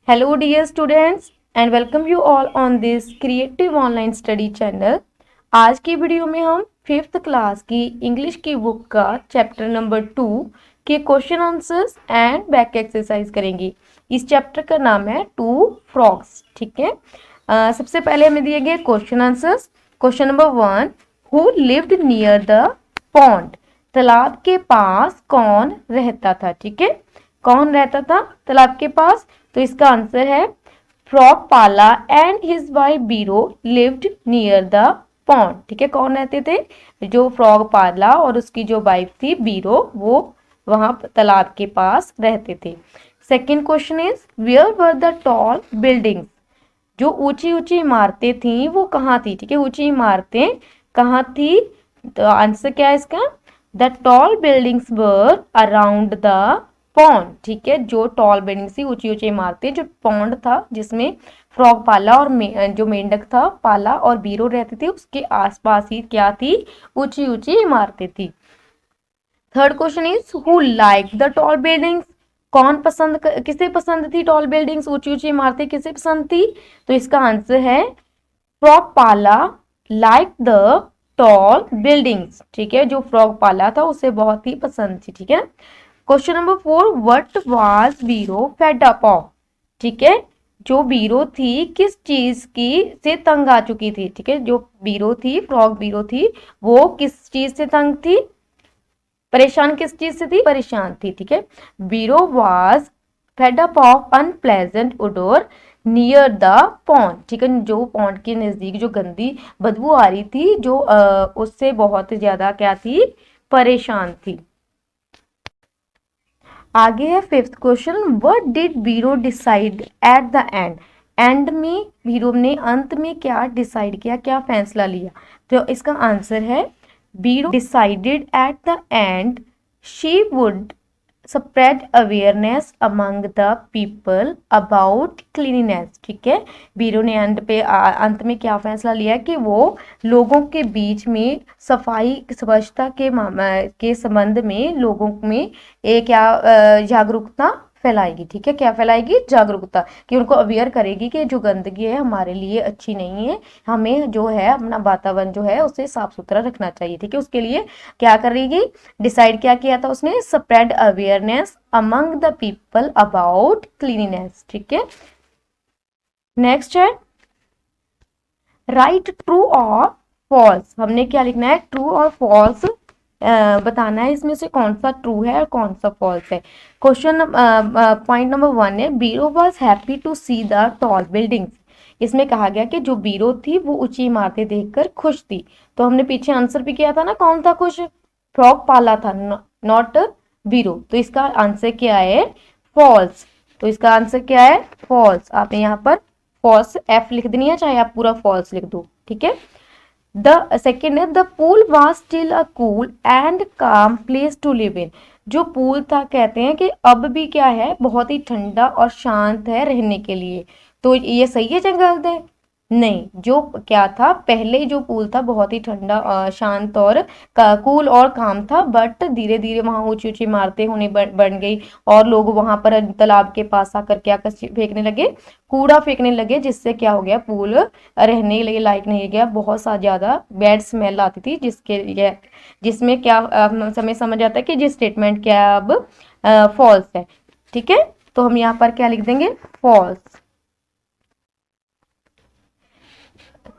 Hello dear students and welcome you all on this creative online study channel। आज की video में हम 5th class की English की बुक का चैप्टर नंबर 2 के question answers and back exercise करेंगे। इस चैप्टर का नाम है टू फ्रॉग्स। ठीक है, सबसे पहले हमें दिए गए question answers. Question number 1, who lived near the pond? तालाब के पास कौन रहता था? ठीक है, कौन रहता था तालाब के पास? तो इसका आंसर है फ्रॉग पाला एंड हिज वाइफ बीरो लिव्ड नियर द पॉन्ड। ठीक है, कौन रहते थे? जो फ्रॉग पाला और उसकी जो वाइफ थी बीरो, वो वहां तालाब के पास रहते थे। Second question is where were the tall buildings? जो ऊंची ऊंची इमारतें थी वो कहाँ थी? ठीक है, ऊंची इमारतें कहाँ थी? तो आंसर क्या है इसका? The tall buildings were around the pond. ठीक है, जो टॉल बिल्डिंग थी, ऊंची ऊंची इमारतें, जो पॉन्ड था जिसमें फ्रॉग पाला और जो मेंढक था पाला और बीरो रहते थे, उसके आसपास ही क्या थी? ऊंची ऊंची इमारतें थी। Third question is who like the tall buildings? कौन पसंद, किसे पसंद थी टॉल बिल्डिंग्स, ऊंची ऊंची इमारतें किसे पसंद थी? तो इसका आंसर है फ्रॉग पाला लाइक द टॉल बिल्डिंग्स। ठीक है, जो फ्रॉग पाला था उसे बहुत ही पसंद थी। ठीक है, क्वेश्चन नंबर 4, व्हाट वाज बीरो फेड अप ऑफ? ठीक है, जो बीरो थी किस चीज की से तंग आ चुकी थी? ठीक है, जो बीरो थी, फ्रॉग बीरो थी, वो किस चीज से तंग थी? परेशान किस चीज से थी? परेशान थी। ठीक है, Biro was fed up of unpleasant odour near the pond. ठीक है, जो पॉन्ड के नजदीक जो गंदी बदबू आ रही थी, जो उससे बहुत ज्यादा क्या थी? परेशान थी। आगे है फिफ्थ क्वेश्चन, व्हाट डिड बीरो decide at the end? And में बीरो ने अंत में क्या डिसाइड किया, क्या फैसला लिया? तो इसका आंसर है बीरो decided at the end she would spread awareness among the people about cleanliness. ठीक है, बीरो ने अंत में क्या फैसला लिया कि वो लोगों के बीच में सफाई स्वच्छता के संबंध में लोगों में एक क्या जागरूकता फैलाएगी। ठीक है, क्या फैलाएगी? जागरूकता, कि उनको अवेयर करेगी कि जो गंदगी है हमारे लिए अच्छी नहीं है, हमें जो है अपना वातावरण जो है उसे साफ सुथरा रखना चाहिए। ठीक है, उसके लिए क्या करेगी? डिसाइड क्या किया था उसने? Spread awareness among the people about cleanliness. ठीक है, नेक्स्ट है राइट ट्रू और फॉल्स। हमने क्या लिखना है? ट्रू और फॉल्स बताना है, इसमें से कौन सा ट्रू है और कौन सा फॉल्स है। क्वेश्चन पॉइंट नंबर 1 है Biro was happy to see the tall buildings. इसमें कहा गया कि जो बीरो थी वो ऊंची इमारतें देखकर खुश थी। तो हमने पीछे आंसर भी किया था ना, कौन था खुश? फ्रॉग पाला था, नॉट बीरो। तो इसका आंसर क्या है? फॉल्स। तो इसका आंसर क्या है? फॉल्स। आपने यहाँ पर फॉल्स एफ लिख देनी है, चाहे आप पूरा फॉल्स लिख दो। ठीक है, द सेकेंड है the pool was still a cool and काम प्लेस टू लिव इन। जो पूल था कहते हैं कि अब भी क्या है? बहुत ही ठंडा और शांत है रहने के लिए। तो ये सही है या गलत है? नहीं, जो क्या था पहले जो पूल था बहुत ही ठंडा शांत और कूल और काम था, बट धीरे धीरे वहां ऊंची ऊंची इमारतें होने बन गई और लोग वहां पर तालाब के पास आकर क्या फेंकने लगे? कूड़ा फेंकने लगे, जिससे क्या हो गया? पूल रहने के लिए लायक नहीं गया, बहुत सा ज्यादा बैड स्मेल आती थी, जिसमें क्या हमें समझ आता है कि जिस स्टेटमेंट क्या अब फॉल्स है। ठीक है, तो हम यहाँ पर क्या लिख देंगे? फॉल्स।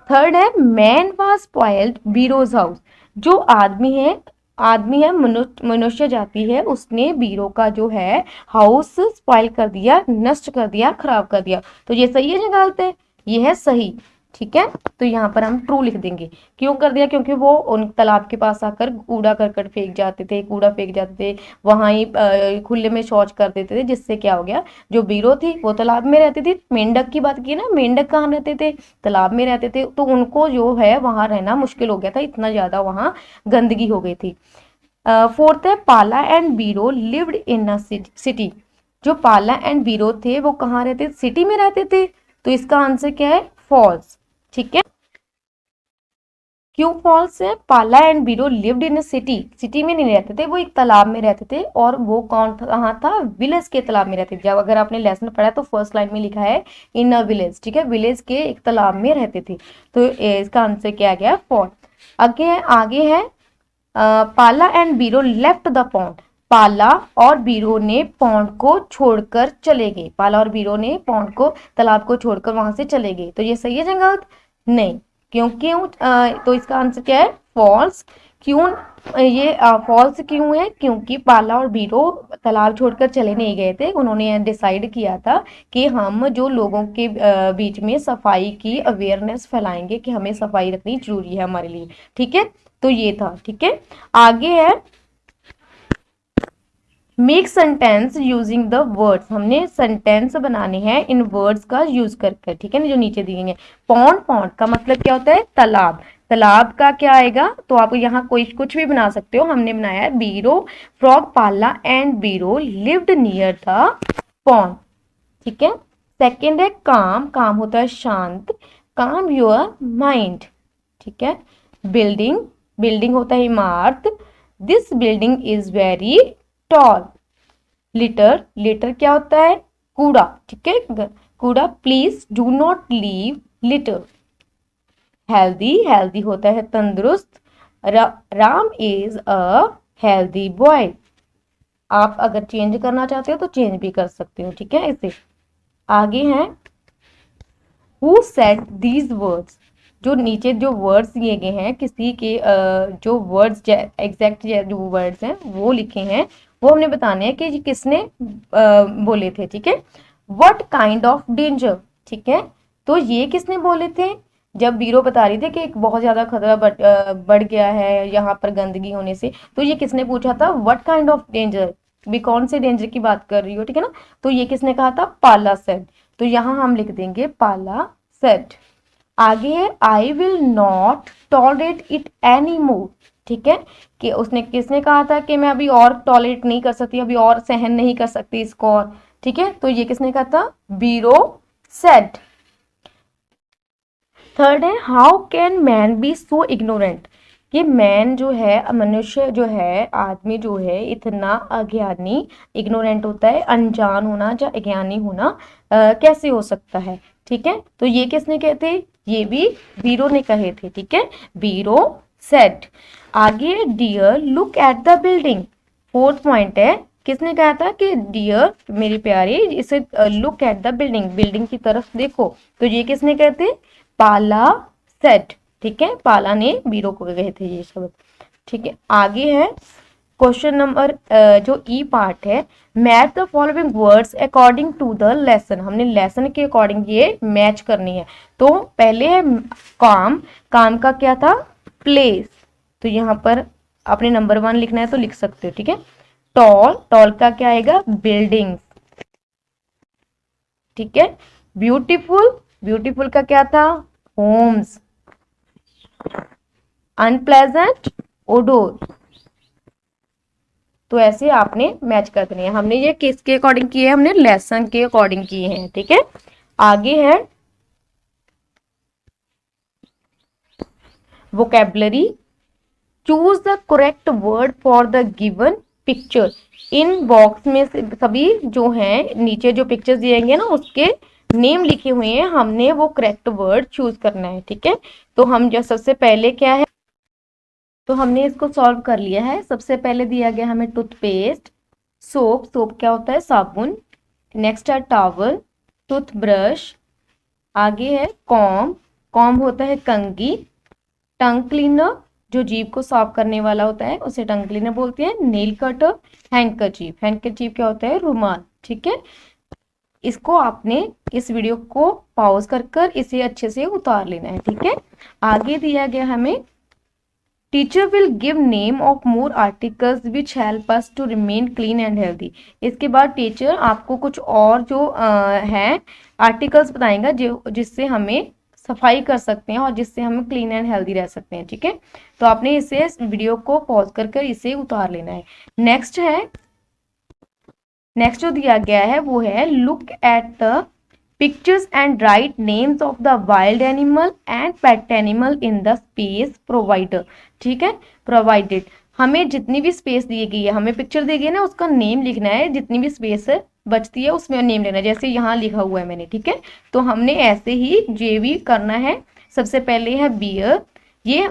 थर्ड है मैन वाज स्पॉइल्ड बीरोज हाउस। जो आदमी है मनुष्य जाति है, उसने बीरो का जो है हाउस स्पॉइल कर दिया, नष्ट कर दिया, खराब कर दिया। तो ये सही है या गलत है? ये है सही। ठीक है, तो यहाँ पर हम ट्रू लिख देंगे। क्यों कर दिया? क्योंकि वो उन तालाब के पास आकर कूड़ा करकट फेंक जाते थे, वहां ही खुले में शौच कर देते थे, जिससे क्या हो गया? जो बीरो थी वो तालाब में रहती थी। मेंढक की बात की ना, मेंढक कहाँ रहते थे? तालाब में रहते थे, तो उनको जो है वहां रहना मुश्किल हो गया था, इतना ज्यादा वहां गंदगी हो गई थी। फोर्थ है पाला एंड बीरो लिव्ड इन अ सिटी। जो पाला एंड बीरो थे वो कहाँ रहते? सिटी में रहते थे। तो इसका आंसर क्या है? फॉल्स। ठीक है, क्यों फॉल्स है? पाला एंड बीरो लिव्ड इन सिटी, सिटी में नहीं रहते थे, वो एक तालाब में रहते थे। और वो कौन था, कहाँ था? विलेज के तालाब में रहते थे। जब अगर आपने लेसन पढ़ा तो फर्स्ट लाइन में लिखा है इन अ विलेज, ठीक है, विलेज के एक तालाब में रहते थे। तो इसका आंसर क्या गया? फॉल। आगे है पाला एंड बीरो लेफ्ट द पॉन्ड, पाला और बीरो ने पॉन्ड को छोड़कर चले गए, पाला और बीरो ने पॉन्ड को, तालाब को छोड़कर वहां से चले गए। तो ये सही है जंगल? नहीं। क्योंकि तो इसका आंसर क्या है? फॉल्स। क्यों ये फॉल्स क्यों है? क्योंकि पाला और बीरो तालाब छोड़कर चले नहीं गए थे, उन्होंने डिसाइड किया था कि हम जो लोगों के बीच में सफाई की अवेयरनेस फैलाएंगे कि हमें सफाई रखनी जरूरी है हमारे लिए, ठीक है। तो ये था, ठीक है। आगे है make sentence using the words, हमने सेंटेंस बनाने हैं इन वर्ड्स का यूज करके, ठीक है ना, जो नीचे दिए हैं। पॉन्ड, पॉन्ड का मतलब क्या होता है? तालाब। तालाब का क्या आएगा? तो आप यहाँ कोई कुछ भी बना सकते हो। हमने बनाया है बीरो, फ्रॉग, पाला एंड बीरो लिव्ड नियर द पॉन्ड, ठीक है। सेकेंड है काम, काम होता है शांत, काम योर माइंड, ठीक है। बिल्डिंग, बिल्डिंग होता है इमारत, this building is very tall. Litre, litre क्या होता है? कूड़ा, ठीक है, कूड़ा, please do not leave litre. Healthy, healthy होता है तंदुरुस्त, Ram is a healthy boy. आप अगर चेंज करना चाहते हो तो चेंज भी कर सकते हो, ठीक है। इसे आगे हैं हु सेड दीज वर्ड्स, जो नीचे जो वर्ड्स दिए गए हैं किसी के जो वर्ड्स एग्जैक्ट जो वर्ड्स हैं वो लिखे हैं, वो हमने बताने हैं कि किसने बोले थे, ठीक है। व्हाट काइंड ऑफ डेंजर, ठीक है, तो ये किसने बोले थे? जब बीरो बता रही थी कि एक बहुत ज्यादा खतरा बढ़ गया है यहाँ पर गंदगी होने से, तो ये किसने पूछा था? व्हाट काइंड ऑफ डेंजर, भी कौन से डेंजर की बात कर रही हो, ठीक है ना। तो ये किसने कहा था? पाला सेड। तो यहाँ हम लिख देंगे पाला सेड। आगे है I will not tolerate it any more, ठीक है, कि उसने किसने कहा था कि मैं अभी और टॉलरेट नहीं कर सकती, अभी और सहन नहीं कर सकती इसको और, ठीक है। तो ये किसने कहा था? बीरो सेड। थर्ड है how can man B so ignorant, कि मैन जो है, मनुष्य जो है, आदमी जो है इतना अज्ञानी, इग्नोरेंट होता है अनजान होना या अज्ञानी होना, कैसे हो सकता है, ठीक है। तो ये किसने कहे थे? ये भी बीरो ने कहे थे, ठीक है, बीरो सेड। आगे dear look at the building, fourth point है, किसने कहा था कि डियर मेरी प्यारी इसे look at the building, building की तरफ देखो। तो ये किसने कहे थे? पाला सेड, ठीक है, पाला ने बीरो को कहे थे ये शब्द, ठीक है। आगे है क्वेश्चन नंबर जो ई पार्ट है, match the following words according to the lesson, हमने लेसन के अकॉर्डिंग ये मैच करनी है। तो पहले है काम, काम का क्या था? प्लेस, तो यहाँ पर आपने नंबर 1 लिखना है तो लिख सकते हो, ठीक है। टॉल, टॉल का क्या आएगा? बिल्डिंग, ठीक है। ब्यूटीफुल, ब्यूटीफुल का क्या था? होम्स। Unpleasant, odour. तो ऐसे आपने मैच कर देने हैं। हमने ये किसके अकॉर्डिंग किए हैं? हमने लेसन के अकॉर्डिंग किए हैं, ठीक है। आगे है vocabulary, choose the correct word for the given picture. In box में से सभी जो हैं नीचे जो पिक्चर्स दिएंगे ना उसके नेम लिखे हुए हैं, हमने वो करेक्ट वर्ड चूज करना है, ठीक है। तो हम जो सबसे पहले क्या है, तो हमने इसको सॉल्व कर लिया है। सबसे पहले दिया गया हमें टूथपेस्ट, सोप, सोप क्या होता है? साबुन। नेक्स्ट है टॉवल, टूथब्रश। आगे है कॉम्ब, कॉम्ब होता है कंघी। टंग क्लीनर, जो जीभ को साफ करने वाला होता है उसे टंग क्लीनर बोलते हैं। नेल कटर, हैंकरचीफ, हैंकरचीफ क्या होता है? रुमाल, ठीक है। इसको आपने इस वीडियो को पॉज कर कर इसे अच्छे से उतार लेना है, ठीक है। आगे दिया गया हमें teacher will give name of more articles which help us to remain clean and healthy. इसके बाद टीचर आपको कुछ और जो है आर्टिकल्स बताएगा जो जिससे हमें सफाई कर सकते हैं और जिससे हम क्लीन एंड हेल्दी रह सकते हैं, ठीक है। तो आपने इसे वीडियो को पॉज कर कर इसे उतार लेना है। नेक्स्ट जो दिया गया है वो है look at the pictures and right names of the wild animal and pet animal in the space provider. ठीक है, प्रोवाइडेड, हमें जितनी भी स्पेस दी गई है, हमें पिक्चर दी गई है ना, उसका नेम लिखना है, जितनी भी स्पेस है बचती है उसमें नेम लेना है, जैसे यहाँ लिखा हुआ है मैंने। ठीक है, तो हमने ऐसे ही जे भी करना है। सबसे पहले है बियर, ये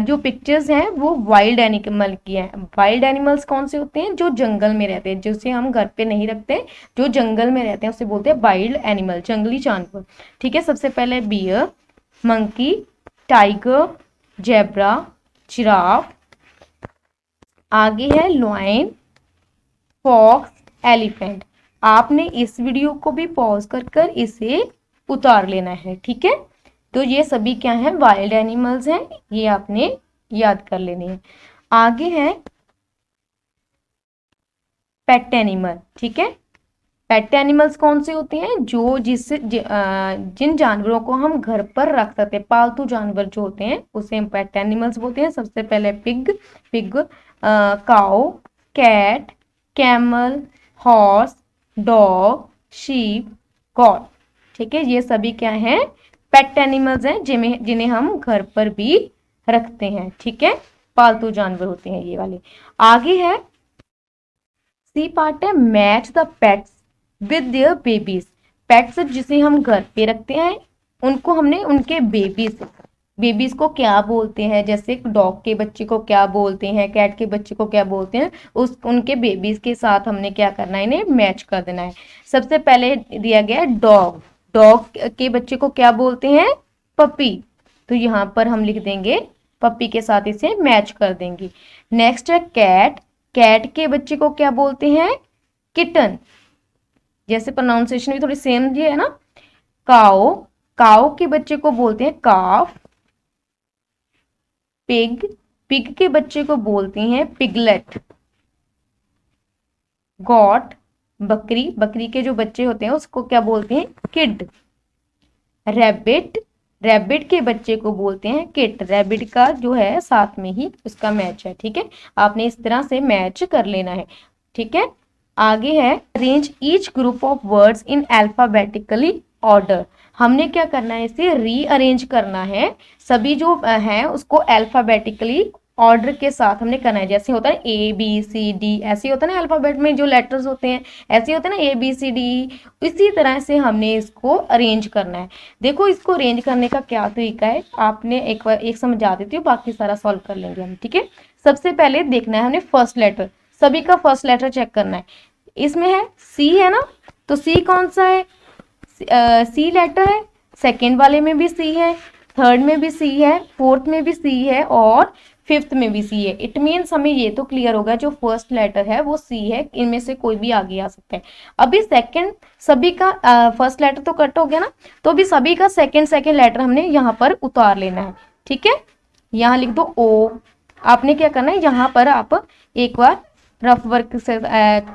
जो पिक्चर्स हैं वो वाइल्ड एनिमल की हैं। वाइल्ड एनिमल्स कौन से होते हैं? जो जंगल में रहते हैं, जिसे हम घर पे नहीं रखते, जो जंगल में रहते हैं उसे बोलते हैं वाइल्ड एनिमल, जंगली जानवर। ठीक है, सबसे पहले bear, monkey, tiger, zebra, giraffe, आगे है लायन, फॉक्स, एलिफेंट। आपने इस वीडियो को भी पॉज कर कर इसे उतार लेना है। ठीक है, तो ये सभी क्या हैं? वाइल्ड एनिमल्स हैं, ये आपने याद कर लेने हैं। आगे है पेट एनिमल। ठीक है, पेट एनिमल्स कौन से होते हैं? जो जिन जानवरों को हम घर पर रख सकते हैं, पालतू जानवर जो होते हैं उसे हम पेट एनिमल्स बोलते हैं। सबसे पहले pig, cow, cat, camel, horse, dog, sheep, goat. ठीक है, ये सभी क्या हैं? पेट एनिमल्स हैं, जिन्हें हम घर पर भी रखते हैं। ठीक है, पालतू जानवर होते हैं ये वाले। आगे है सी पार्ट है match the pets with their babies. Pets जिसे हम घर पे रखते हैं उनको हमने उनके बेबीज को क्या बोलते हैं, जैसे डॉग के बच्चे को क्या बोलते हैं, कैट के बच्चे को क्या बोलते हैं, उनके बेबीज के साथ हमने क्या करना है? इन्हें मैच कर देना है। सबसे पहले दिया गया है डॉग, डॉग के बच्चे को क्या बोलते हैं? पपी, तो यहाँ पर हम लिख देंगे पपी के साथ इसे मैच कर देंगे। नेक्स्ट है कैट, कैट के बच्चे को क्या बोलते हैं? किटन, जैसे प्रोनाउंसिएशन भी थोड़ी सेम ही है ना। काओ, काओ के बच्चे को बोलते हैं काफ। पिग, पिग के बच्चे को बोलते हैं पिगलेट। गॉट, बकरी, बकरी के जो बच्चे होते हैं उसको क्या बोलते हैं? किड। रैबिट, रैबिट के बच्चे को बोलते हैं किट। रैबिट का जो है साथ में ही उसका मैच है। ठीक है, आपने इस तरह से मैच कर लेना है। ठीक है, आगे है arrange each group of words in alphabetically order. हमने क्या करना है? इसे रीअरेंज करना है, सभी जो है उसको अल्फाबेटिकली ऑर्डर के साथ हमने करना है। जैसे होता है ABCD, ऐसे होता है ना अल्फाबेट में जो लेटर्स होते हैं, ऐसे होता है ना ABCD, इसी तरह से हमने इसको अरेंज करना है। देखो, इसको अरेंज करने का क्या तरीका है, आपने एक समझा देती हूँ, बाकी सारा सॉल्व कर लेंगे हम। ठीक है, सबसे पहले देखना है हमने फर्स्ट लेटर, सभी का फर्स्ट लेटर चेक करना है। इसमें है C है ना, तो C कौन सा है? C लेटर है। सेकेंड वाले में भी C है, थर्ड में भी C है, फोर्थ में भी C है और फिफ्थ में भी C है। इट मीन्स हमें ये तो क्लियर होगा जो फर्स्ट लेटर है वो C है, इनमें से कोई भी आगे आ सकता है। अभी सेकंड, सभी का फर्स्ट लेटर तो कट हो गया ना, तो अभी सभी का सेकंड लेटर हमने यहाँ पर उतार लेना है। ठीक है, यहाँ लिख दो O। आपने क्या करना है? यहाँ पर आप एक बार रफ वर्क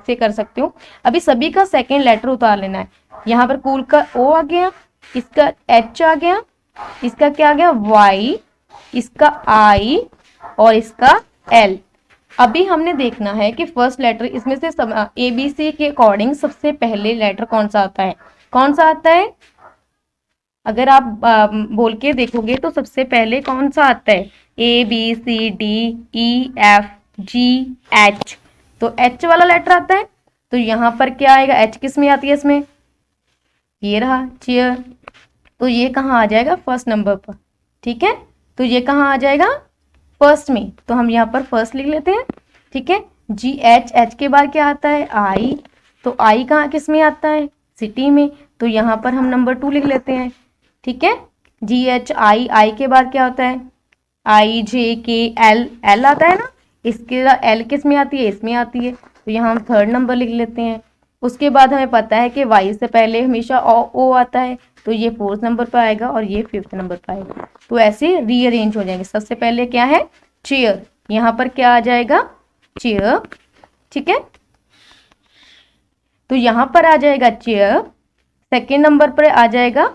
से कर सकते हो। अभी सभी का सेकेंड लेटर उतार लेना है। यहाँ पर कूल का O आ गया, इसका H आ गया, इसका क्या आ गया? Y, इसका I और इसका L। अभी हमने देखना है कि फर्स्ट लेटर इसमें से ABC के अकॉर्डिंग सबसे पहले लेटर कौन सा आता है? कौन सा आता है? अगर आप बोल के देखोगे तो सबसे पहले कौन सा आता है? ABCDEFGH, तो H वाला लेटर आता है। तो यहाँ पर क्या आएगा? H किस में आती है? इसमें ये रहा चेयर, तो ये कहाँ आ जाएगा? फर्स्ट नंबर पर। ठीक है, तो ये कहाँ आ जाएगा? फर्स्ट में, तो हम यहाँ पर फर्स्ट लिख लेते हैं। ठीक है, GH, H के बाद क्या आता है? I, तो I कहाँ किस में आता है? सिटी में, तो यहाँ पर हम नंबर 2 लिख लेते हैं। ठीक है, GHI, I के बाद क्या होता है? IJKL, L आता है ना, इसके L किस में आती है? इसमें आती है, तो यहाँ हम थर्ड नंबर लिख लेते हैं। उसके बाद हमें पता है कि Y से पहले हमेशा O आता है, तो ये फोर्थ नंबर पर आएगा और ये फिफ्थ नंबर पर आएगा। तो ऐसे रीअरेंज हो जाएंगे। सबसे पहले क्या है? चेयर, यहाँ पर क्या आ जाएगा? चेयर। ठीक है, तो यहाँ पर आ जाएगा चेयर, सेकेंड नंबर पर आ जाएगा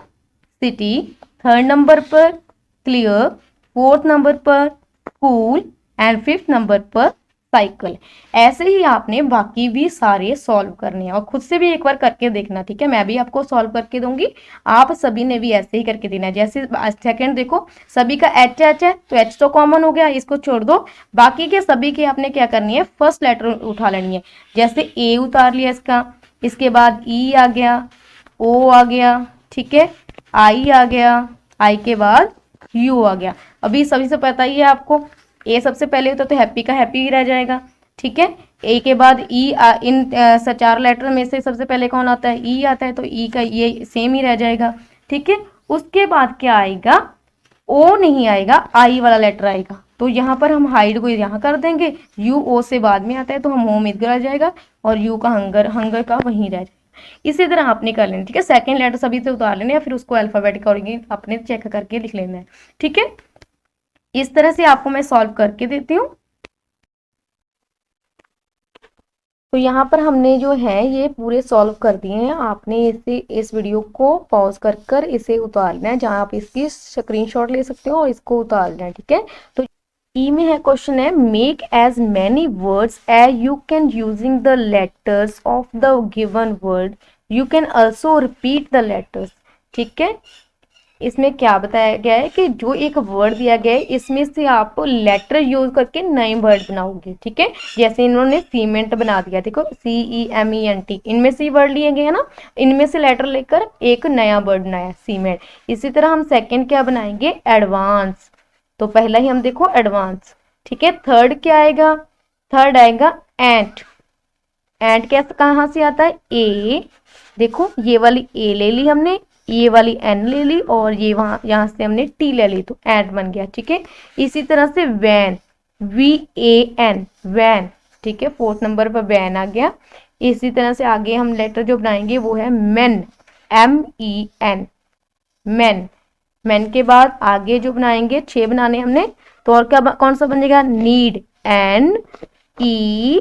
सिटी, थर्ड नंबर पर क्लियर, फोर्थ नंबर पर कूल एंड फिफ्थ नंबर पर साइकिल। ऐसे ही आपने बाकी भी सारे सॉल्व करने हैं और खुद से भी एक बार करके देखना, ठीक है। मैं भी आपको सॉल्व करके दूंगी, आप सभी ने भी ऐसे ही करके देना है। जैसे सेकंड देखो, सभी का एच एच है तो एच तो कॉमन हो गया, इसको छोड़ दो। बाकी के सभी की आपने क्या करनी है, फर्स्ट लेटर उठा लेनी है। जैसे ए उतार लिया इसका, इसके बाद ई आ गया, ओ आ गया, ठीक है, आई आ गया, आई के बाद यू आ गया। अभी सभी से पता ही है आपको, ए सबसे पहले होता तो हैप्पी का हैप्पी ही रह जाएगा, ठीक है। ए के बाद ई इन चार लेटर में से सबसे पहले कौन आता है, ई आता है, तो ई का ये सेम ही रह जाएगा, ठीक है। उसके बाद क्या आएगा, ओ नहीं आएगा, आई वाला लेटर आएगा, तो यहाँ पर हम हाइड को यहाँ कर देंगे। यू ओ से बाद में आता है तो हम होम में रह जाएगा, और यू का हंगर, हंगर का वहीं रह जाएगा। इसी तरह आपने कर लेना, ठीक है। सेकंड लेटर सभी से उतार लेना है, फिर उसको अल्फाबेटिक ऑर्डर आपने चेक करके लिख लेना है, ठीक है। इस तरह से आपको मैं सॉल्व करके देती हूँ। तो यहाँ पर हमने जो है ये पूरे सॉल्व कर दिए हैं। आपने इसे, इस वीडियो को पॉज कर कर इसे उतारना है, जहाँ आप इसकी स्क्रीनशॉट ले सकते हो और इसको उतारना है, ठीक है। तो ई में है, क्वेश्चन है, make as many words as you can using the letters of the given word, you can also repeat the letters, ठीक है। इसमें क्या बताया गया है कि जो एक वर्ड दिया गया है इसमें से आप लेटर यूज करके नए वर्ड बनाओगे, ठीक है। जैसे इन्होंने सीमेंट बना दिया, देखो CEMENT, इनमें से वर्ड लिए गए हैं ना, इनमें से लेटर लेकर एक नया वर्ड बनाया सीमेंट। इसी तरह हम सेकंड क्या बनाएंगे, एडवांस, तो पहला ही हम देखो एडवांस, ठीक है। थर्ड क्या आएगा, थर्ड आएगा एंट। एंट कैसे कहाँ से आता है, ए, देखो ये वाली ए ले ली हमने, ये वाली एन ले ली, और ये वहां यहाँ से हमने टी ले ली, तो एंट बन गया, ठीक है। इसी तरह से वैन, VAN, वैन, ठीक है, फोर्थ नंबर पर वैन आ गया। इसी तरह से आगे हम लेटर जो बनाएंगे वो है मेन, MEN, मेन। मेन के बाद आगे जो बनाएंगे, 6 बनाने हमने, तो और क्या कौन सा बनेगा, नीड, NEE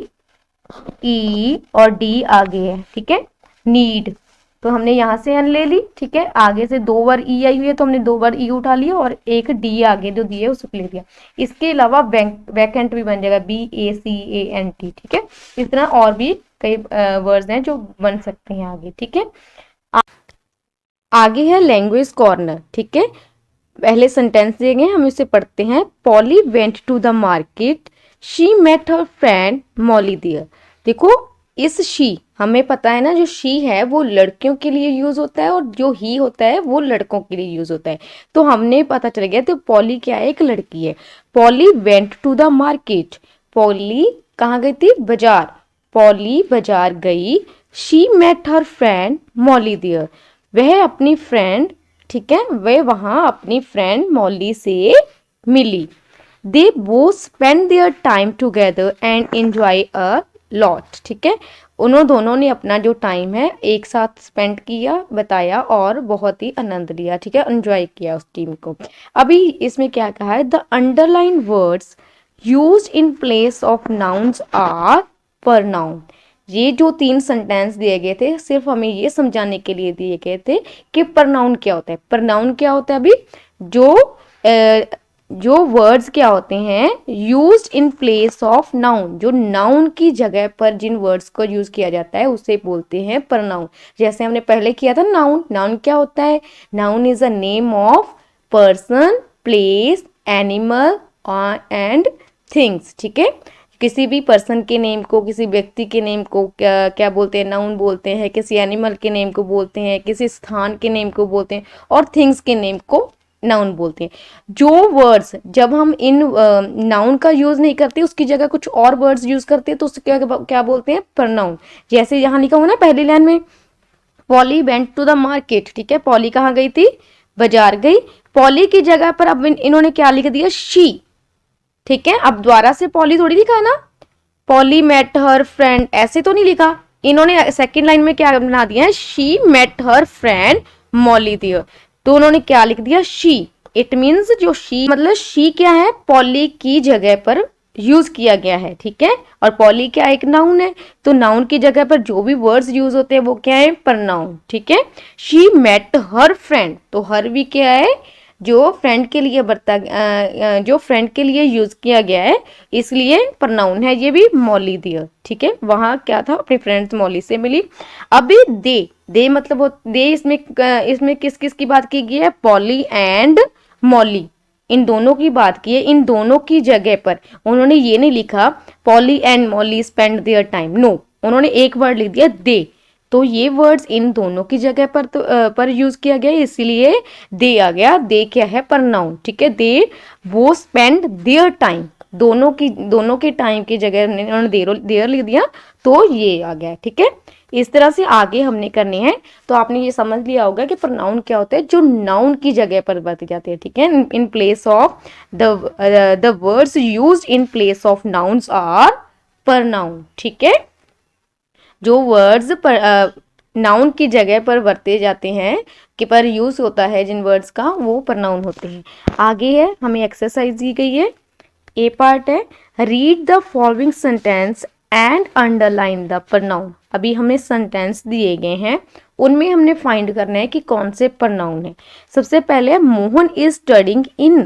और डी आगे है, ठीक है, नीड। तो हमने यहाँ से एन ले ली, ठीक है। आगे से 2 बार ई आई हुई है तो हमने 2 बार ई उठा लिया, और एक डी आगे जो दिए उसको ले दिया। इसके अलावा वैकेंट भी बन जाएगा, BACANT, ठीक है। इस तरह और भी कई वर्ड्स हैं जो बन सकते हैं आगे, ठीक है। आगे है लैंग्वेज कॉर्नर, ठीक है। पहले सेंटेंस दिए गए, हम इसे पढ़ते हैं। Polly went to the market, she met her friend Molly there. देखो इस शी, हमें पता है ना, जो शी है वो लड़कियों के लिए यूज होता है, और जो ही होता है वो लड़कों के लिए यूज होता है। तो हमने पता चल गया, तो पॉली क्या है, एक लड़की है। Polly went to the market, Polly कहाँ गई थी, बाजार, पॉली बाजार गई। She met her friend Molly there, वह अपनी फ्रेंड, ठीक है, वह वहां अपनी फ्रेंड मॉली से मिली। They both spend their time together and enjoy a lot, ठीक है। उन्होंने दोनों ने अपना जो टाइम है एक साथ स्पेंड किया, बताया, और बहुत ही आनंद लिया, ठीक है, एंजॉय किया उस टीम को। अभी इसमें क्या कहा है, the underline words used in place of nouns are pronoun. ये जो 3 सेंटेंस दिए गए थे सिर्फ हमें ये समझाने के लिए दिए गए थे कि प्रनाउन क्या होता है। प्रनाउन क्या होता है, अभी जो वर्ड्स क्या होते हैं used in place of noun, जो नाउन की जगह पर जिन वर्ड्स को यूज किया जाता है उसे बोलते हैं प्रनाउन। जैसे हमने पहले किया था नाउन, नाउन क्या होता है, noun is a name of person, place, animal and things, ठीक है। किसी भी पर्सन के नेम को, किसी व्यक्ति के नेम को क्या क्या बोलते हैं, नाउन बोलते हैं। किसी एनिमल के नेम को बोलते हैं, किसी स्थान के नेम को बोलते हैं, और थिंग्स के नेम को नाउन बोलते हैं। जो वर्ड्स जब हम इन नाउन का यूज नहीं करते, उसकी जगह कुछ और वर्ड्स यूज करते हैं, तो उससे क्या बोलते हैं, प्रनाउन। जैसे यहाँ लिखा हुआ ना पहली लाइन में, Polly went to the market, ठीक है, पॉली कहाँ गई थी, बाजार गई। पॉली की जगह पर अब इन्होंने क्या लिख दिया, शी, ठीक है। अब द्वारा से पॉली थोड़ी लिखा है ना, पॉली मेट हर फ्रेंड ऐसे तो नहीं लिखा, इन्होंने सेकंड लाइन में क्या बना दिया है, she met her friend Molly there, तो उन्होंने क्या लिख दिया, शी। इट मीन्स जो शी मतलब शी क्या है, पॉली की जगह पर यूज किया गया है, ठीक है। और पॉली क्या एक नाउन है, तो नाउन की जगह पर जो भी वर्ड्स यूज होते हैं वो क्या है, प्रनाउन, ठीक है। शी मेट हर फ्रेंड, तो हर भी क्या है, जो फ्रेंड के लिए जो फ्रेंड के लिए यूज किया गया है, इसलिए प्रोनाउन है ये भी मॉली दियर। ठीक है, वहां क्या था, अपनी फ्रेंड्स मॉली से मिली। अभी दे मतलब दे, इसमें किस किस की बात की गई है, पॉली एंड मॉली, इन दोनों की बात की है। इन दोनों की जगह पर उन्होंने ये नहीं लिखा Polly and Molly spend their time, no, उन्होंने एक वर्ड लिख दिया दे। तो ये वर्ड्स इन दोनों की जगह पर पर यूज किया गया, इसीलिए दे आ गया। दे क्या है, प्रोनाउन। ठीक है, दे वो स्पेंड देयर टाइम, दोनों के टाइम की जगह उन्होंने देयर लिख दिया, तो ये आ गया। ठीक है, इस तरह से आगे हमने करने हैं। तो आपने ये समझ लिया होगा कि प्रोनाउन क्या होता है, जो नाउन की जगह पर बरते जाते हैं। ठीक है, in place of the words used in place of nouns are pronoun. ठीक है, जो वर्ड्स नाउन की जगह पर बरते जाते हैं, कि पर यूज होता है जिन वर्ड्स का, वो प्रोनाउन होते हैं। आगे है, हमें एक्सरसाइज दी गई है, ए पार्ट है, read the following sentence and underline the pronoun. अभी हमें सेंटेंस दिए गए हैं, उनमें हमने फाइंड करना है कि कौन से प्रोनाउन है। सबसे पहले, Mohan is studying in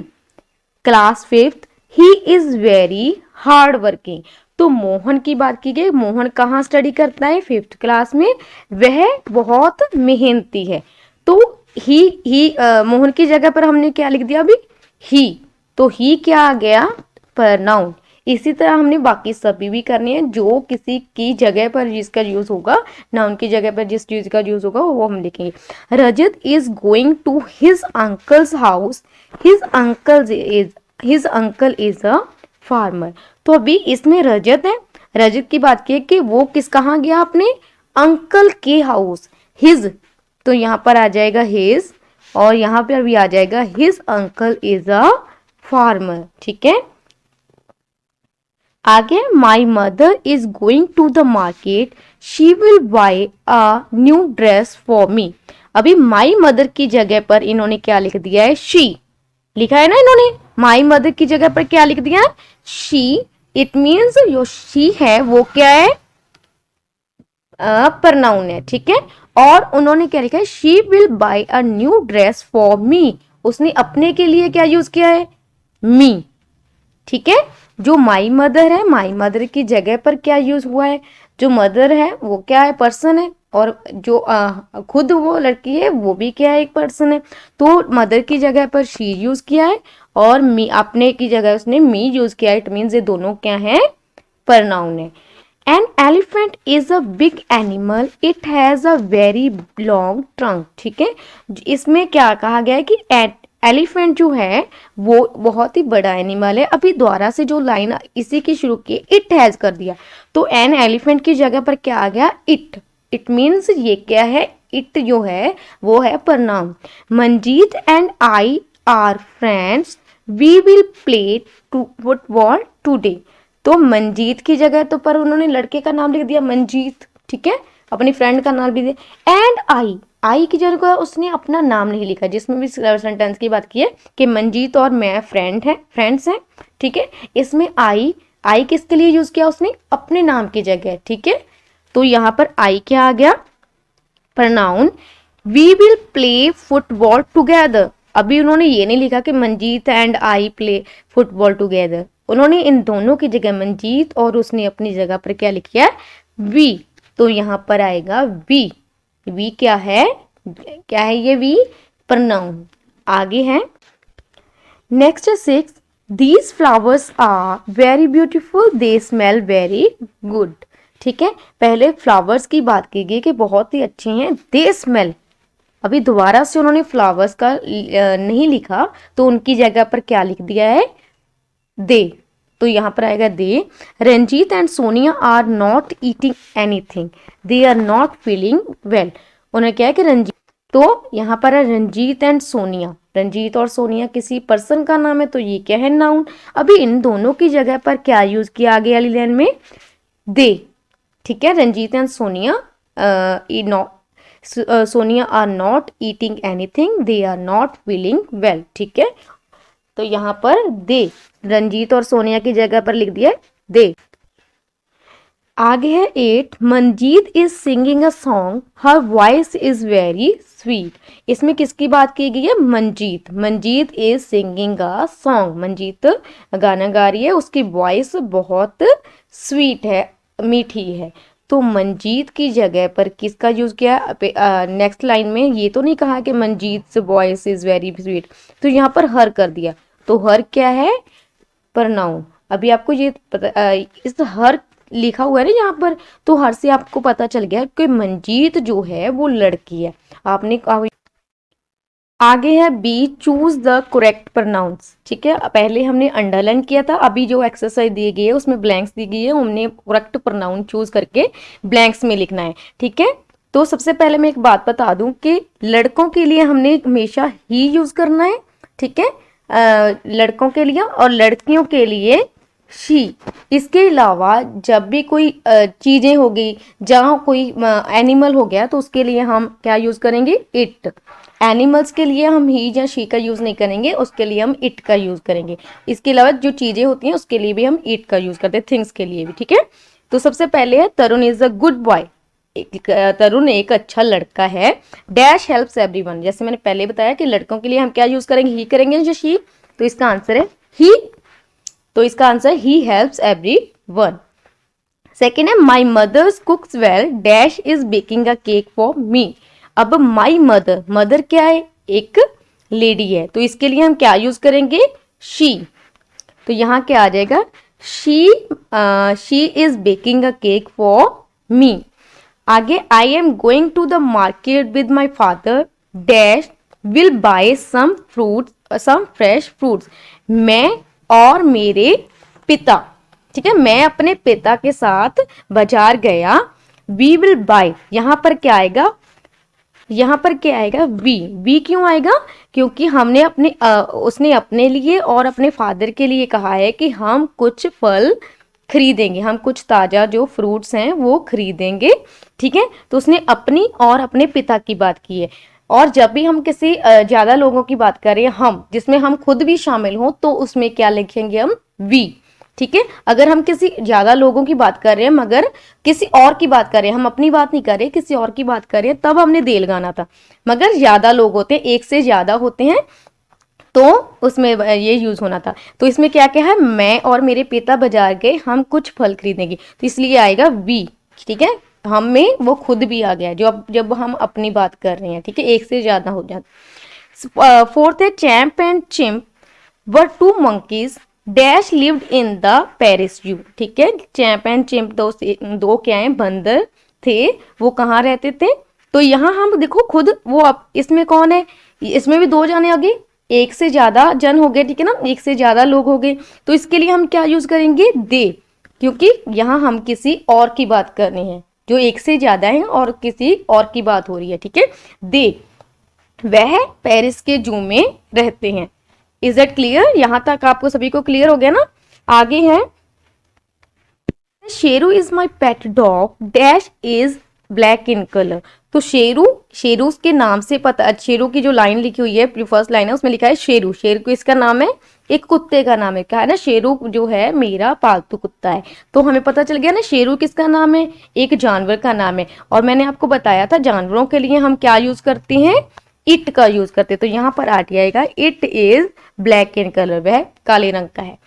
class 5th, he is very hard working. तो मोहन की बात की गई, मोहन कहाँ स्टडी करता है, 5th क्लास में, वह बहुत मेहनती है। तो ही मोहन की जगह पर हमने क्या लिख दिया अभी, ही, तो ही क्या आ गया, प्रोनाउन। इसी तरह हमने बाकी सभी भी करने हैं, जो किसी की जगह पर जिसका यूज होगा, नाउन की जगह पर जिस चीज का यूज होगा वो हम लिखेंगे। Rajat is going to his uncle's house, his uncle is a farmer. तो अभी इसमें रजत है, रजत की बात की है कि वो कहाँ गया, अपने अंकल के हाउस, हिज, तो यहाँ पर आ जाएगा हिज, और यहाँ पर भी आ जाएगा his uncle is a farmer. ठीक है, आगे, my mother is going to the market, she will buy a new dress for me. अभी माई मदर की जगह पर इन्होंने क्या लिख दिया है, शी लिखा है ना इन्होंने, माई मदर की जगह पर क्या लिख दिया, शी। इट मीन्स जो शी है वो क्या है, प्रोनाउन है। ठीक है, और उन्होंने क्या लिखा है, she will buy a new dress for मी, उसने अपने के लिए क्या यूज किया है, मी। ठीक है, जो माई मदर है, माई मदर की जगह पर क्या यूज हुआ है, जो मदर है वो क्या है, पर्सन है, और जो खुद वो लड़की है वो भी क्या है, एक पर्सन है। तो मदर की जगह पर शी यूज किया है, और मी अपने की जगह उसने मी यूज किया है। इट मीन्स ये दोनों क्या है, प्रोनाउन है। An elephant is a big animal, it has a very long trunk. ठीक है, इसमें क्या कहा गया है कि एलिफेंट जो है वो बहुत ही बड़ा एनिमल है। अभी द्वारा से जो लाइन इसी की शुरू की, इट हैज कर दिया, तो एन एलिफेंट की जगह पर क्या आ गया, इट। इट मीन्स ये क्या है, इट जो है वो है pronoun. Manjeet and I are friends, we will play football today. तो मंजीत की जगह तो पर उन्होंने लड़के का नाम लिख दिया मंजीत। ठीक है, अपनी फ्रेंड का नाम भी दिया। एंड आई की जगह उसने अपना नाम नहीं लिखा, जिसमें भी सेंटेंस की बात की है कि मंजीत और मैं फ्रेंड्स हैं। ठीक है, इसमें आई किसके लिए यूज किया उसने, अपने नाम की जगह। ठीक है, तो यहाँ पर आई क्या आ गया, pronoun. We will play football together. अभी उन्होंने ये नहीं लिखा कि Manjeet and I play football together, उन्होंने इन दोनों की जगह मंजीत और उसने अपनी जगह पर क्या लिखा है, वी। तो यहाँ पर आएगा वी। वी क्या है ये वी, प्रोनाउन। आगे है next 6, these flowers are very beautiful, they smell very good. ठीक है, पहले फ्लावर्स की बात की गई कि बहुत ही अच्छे हैं, दे स्मेल। अभी दोबारा से उन्होंने फ्लावर्स का नहीं लिखा, तो उनकी जगह पर क्या लिख दिया है, दे। तो यहाँ पर आएगा they. Ranjit and Sonia are not eating anything, they are not feeling well. उन्हें क्या है कि रंजीत, तो यहाँ पर है रंजीत एंड सोनिया, रंजीत और सोनिया किसी पर्सन का नाम है, तो ये क्या है, नाउन। अभी इन दोनों की जगह पर क्या यूज किया आगे वाली लाइन में, दे। ठीक है, Ranjeet and Sonia Sonia are not eating anything, they are not feeling well. ठीक है, तो यहाँ पर दे, रंजीत और सोनिया की जगह पर लिख दिया दे। आगे है 8, Manjeet is singing a song, her voice is very sweet. इसमें किसकी बात की गई है? Manjeet. Manjeet is singing a song, Manjeet गाना गा रही है, उसकी वॉइस बहुत स्वीट है, मीठी है। तो मंजीत की जगह पर किसका यूज किया? नेक्स्ट लाइन में ये तो नहीं कहा कि Manjeet voice is very sweet, तो यहाँ पर हर कर दिया। तो हर क्या है? प्रनाउन। अभी आपको ये पता, इस हर लिखा हुआ है ना यहाँ पर, तो हर से आपको पता चल गया कि मंजीत जो है वो लड़की है। आपने कहा। आगे है B, choose the correct pronouns. ठीक है, पहले हमने अंडरलाइन किया था, अभी जो एक्सरसाइज दी गई है उसमें ब्लैंक्स दी गई है, हमने करेक्ट प्रोनाउन चूज करके ब्लैंक्स में लिखना है। ठीक है, तो सबसे पहले मैं एक बात बता दूं कि लड़कों के लिए हमने हमेशा ही यूज करना है। ठीक है, लड़कों के लिए, और लड़कियों के लिए शी। इसके अलावा जब भी कोई चीजें होगी, जहाँ कोई एनिमल हो गया, तो उसके लिए हम क्या यूज करेंगे? इट। एनिमल्स के लिए हम ही या शी का यूज नहीं करेंगे, उसके लिए हम इट का यूज करेंगे। इसके अलावा जो चीजें होती हैं उसके लिए भी हम इट का यूज करते हैं, थिंग्स के लिए भी। ठीक है, तो सबसे पहले है तरुण इज अ गुड बॉय। तरुण एक अच्छा लड़का है। डैश हेल्प्स एवरीवन, जैसे मैंने पहले बताया कि लड़कों के लिए हम क्या यूज करेंगे? ही करेंगे या शी? तो इसका आंसर है ही। तो इसका answer he helps everyone. Second है my mother's cooks well, dash is baking a cake for me. अब माई मदर, मदर क्या है? एक लेडी है, तो इसके लिए हम क्या यूज करेंगे? शी। तो यहाँ क्या आ जाएगा? She is baking a cake for me. आगे I am going to the market with my father, dash will buy some fruits, some fresh fruits. मैं और मेरे पिता, ठीक है, मैं अपने पिता के साथ बाजार गया। वी विल बाय, यहाँ पर क्या आएगा? यहाँ पर क्या आएगा? वी क्यों आएगा? क्योंकि हमने अपने उसने अपने लिए और अपने फादर के लिए कहा है कि हम कुछ फल खरीदेंगे, हम कुछ ताजा जो फ्रूट्स हैं वो खरीदेंगे। ठीक है, तो उसने अपनी और अपने पिता की बात की है। और जब भी हम किसी ज्यादा लोगों की बात करें, हम जिसमें हम खुद भी शामिल हों, तो उसमें क्या लिखेंगे? हम वी। ठीक है, अगर हम किसी ज्यादा लोगों की बात कर रहे हैं मगर किसी और की बात कर रहे हैं, हम अपनी बात नहीं कर रहे, किसी और की बात कर रहे हैं, तब हमने दे लगाना था। मगर ज्यादा लोग होते हैं, एक से ज्यादा होते हैं, तो उसमें ये यूज होना था। तो इसमें क्या क्या है? मैं और मेरे पिता बाजार गए, हम कुछ फल खरीदेंगे, तो इसलिए आएगा वी। ठीक है, हम में वो खुद भी आ गया, जब हम अपनी बात कर रहे हैं। ठीक है, एक से ज्यादा हो जाता। फोर्थ है Champ and Chimp were two monkeys, dash lived in the Paris zoo. ठीक है, चैंप एंड चिम्प दो क्या है? बंदर थे, वो कहाँ रहते थे? तो यहाँ हम देखो खुद वो, अब इसमें कौन है? इसमें भी दो जाने आगे, एक से ज्यादा जन हो गए। ठीक है ना, एक से ज्यादा लोग हो गए, तो इसके लिए हम क्या यूज करेंगे? दे, क्योंकि यहाँ हम किसी और की बात कर रहे हैं, जो एक से ज्यादा है और किसी और की बात हो रही है। ठीक है, दे, वह पेरिस के जू में रहते हैं। Is it clear? यहां तक आपको सभी को क्लियर हो गया ना? आगे है Sheru is my pet dog, dash is black in colour. तो शेरू, शेरू के नाम से पता, शेरू की जो लाइन लिखी हुई है, जो फर्स्ट लाइन है उसमें लिखा है शेरू। शेरू को इसका नाम है, एक कुत्ते का नाम है। क्या है ना, शेरू जो है मेरा पालतू कुत्ता है। तो हमें पता चल गया ना शेरू किसका नाम है? एक जानवर का नाम है। और मैंने आपको बताया था जानवरों के लिए हम क्या यूज करते हैं? इट का यूज करते। तो यहाँ पर आ जाएगा it is black in colour, वह काले रंग का है।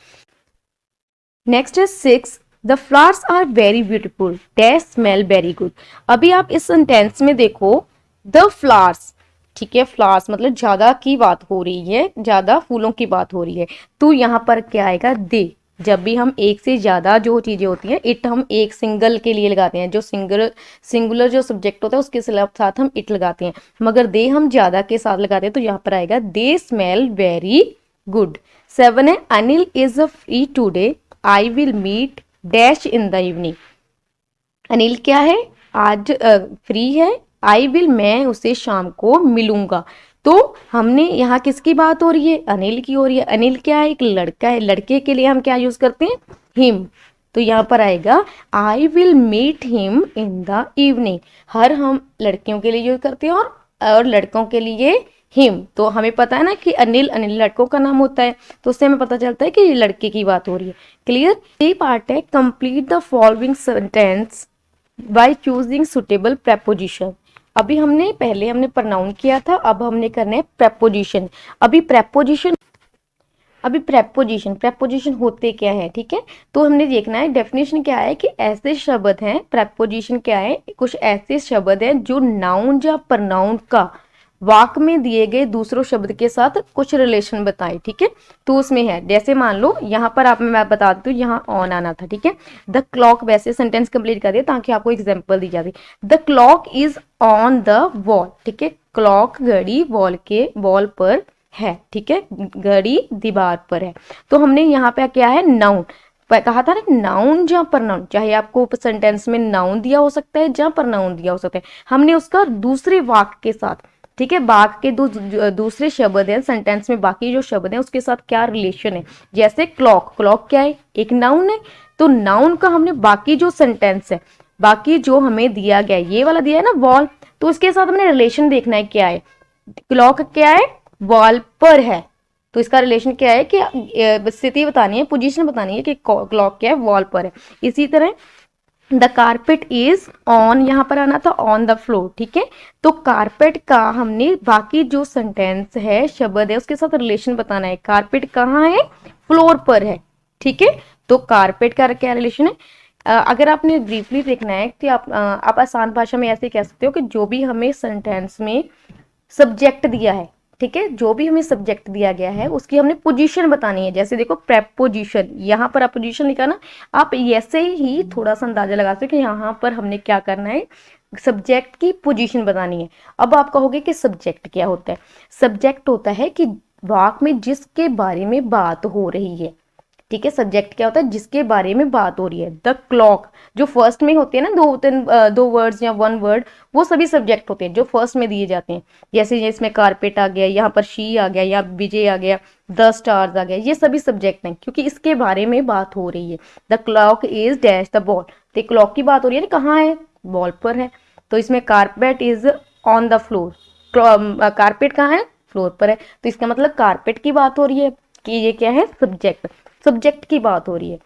नेक्स्ट है 6, the flowers are very beautiful, dash smell very good. अभी आप इस सेंटेंस में देखो, द फ्लावर्स, ठीक है, फ्लावर्स मतलब ज्यादा की बात हो रही है, ज्यादा फूलों की बात हो रही है, तो यहाँ पर क्या आएगा? दे। जब भी हम एक से ज्यादा जो चीजें होती हैं, इट हम एक सिंगल के लिए लगाते हैं, जो सिंगुलर जो सब्जेक्ट होता है उसके साथ हम इट लगाते हैं, मगर दे हम ज्यादा के साथ लगाते हैं, तो यहाँ पर आएगा दे स्मेल वेरी गुड। 7 है Anil is a free today, I will meet dash in the evening. Anil क्या है? आज फ्री है, आई विल मैं उसे शाम को मिलूंगा। तो हमने यहाँ किसकी बात हो रही है? अनिल की हो रही है। अनिल क्या है? एक लड़का है, लड़के के लिए हम क्या यूज करते हैं? हिम। तो यहाँ पर आएगा I will meet him in the evening. हर हम लड़कियों के लिए यूज करते हैं और लड़कों के लिए हिम, तो हमें पता है ना कि अनिल अनिल लड़कों का नाम होता है, तो उससे हमें पता चलता है कि ये लड़के की बात हो रही है। क्लियर। ये पार्ट है complete the following sentence by choosing suitable preposition. अभी पहले हमने प्रोनाउन किया था, अब हमने करना है प्रेपोजिशन। अभी प्रेपोजिशन होते क्या है, ठीक है। तो हमने देखना है डेफिनेशन क्या है कि ऐसे शब्द हैं, प्रेपोजिशन क्या है, कुछ ऐसे शब्द हैं जो नाउन या प्रोनाउन का वाक्य में दिए गए दूसरों शब्द के साथ कुछ रिलेशन बताए, ठीक है। तो उसमें है, जैसे मान लो यहाँ पर मैं बता देती हूँ, यहाँ ऑन आना था, ठीक है। द क्लॉक, वैसे सेंटेंस कंप्लीट कर दिया ताकि आपको एग्जाम्पल दी जाती। The clock is on the wall, ठीक है। क्लॉक घड़ी वॉल पर है, ठीक है, घड़ी दीवार पर है। तो हमने यहाँ पे क्या है, नाउन कहा था ना, नाउन या प्रनाउन, चाहे आपको सेंटेंस में नाउन दिया हो सकता है या प्रनाउन दिया हो सकता है, हमने उसका दूसरे वाक्य के साथ, ठीक है, वाक्य के दूसरे शब्द हैं सेंटेंस में, बाकी जो शब्द हैं उसके साथ क्या रिलेशन है। जैसे क्लॉक क्या है, एक नाउन है, तो नाउन का हमने बाकी जो सेंटेंस है, बाकी जो हमें दिया गया है, ये वाला दिया है ना वॉल, तो उसके साथ हमने रिलेशन देखना है क्या है। क्लॉक क्या है, वॉल पर है, तो इसका रिलेशन क्या है कि स्थिति बतानी है, पोजीशन बतानी है कि क्लॉक क्या है, वॉल पर है। इसी तरह द कारपेट इज ऑन, यहाँ पर आना था ऑन द फ्लोर, ठीक है। तो कारपेट का हमने बाकी जो सेंटेंस है, शब्द है, उसके साथ रिलेशन बताना है। कारपेट कहाँ है, फ्लोर पर है, ठीक है। तो कारपेट का क्या रिलेशन है। अगर आपने ब्रीफली देखना है कि आप आसान भाषा में ऐसे कह सकते हो कि जो भी हमें सेंटेंस में सब्जेक्ट दिया है, ठीक है, जो भी हमें सब्जेक्ट दिया गया है उसकी हमने पोजीशन बतानी है। जैसे देखो प्रेपोजिशन, यहाँ पर आप पोजीशन लिखा ना, आप ऐसे ही थोड़ा सा अंदाजा लगा सकते हो कि यहाँ पर हमने क्या करना है, सब्जेक्ट की पोजीशन बतानी है। अब आप कहोगे कि सब्जेक्ट क्या होता है। सब्जेक्ट होता है कि वाक्य में जिसके बारे में बात हो रही है, ठीक है। सब्जेक्ट क्या होता है, जिसके बारे में बात हो रही है। द क्लॉक जो फर्स्ट में होते हैं ना, दो वर्ड्स या वन वर्ड, वो सभी सब्जेक्ट होते हैं जो फर्स्ट में दिए जाते हैं। जैसे इसमें कारपेट आ गया, यहाँ पर शी आ गया, या विजय आ गया, द स्टार्स आ गया, ये सभी सब्जेक्ट हैं क्योंकि इसके बारे में बात हो रही है। The clock is dash the ball, तो क्लॉक की बात हो रही है ना, कहाँ है, बॉल पर है। तो इसमें carpet is on the floor, carpet कहाँ है, फ्लोर पर है, तो इसका मतलब कारपेट की बात हो रही है कि ये क्या है, सब्जेक्ट की बात हो रही है,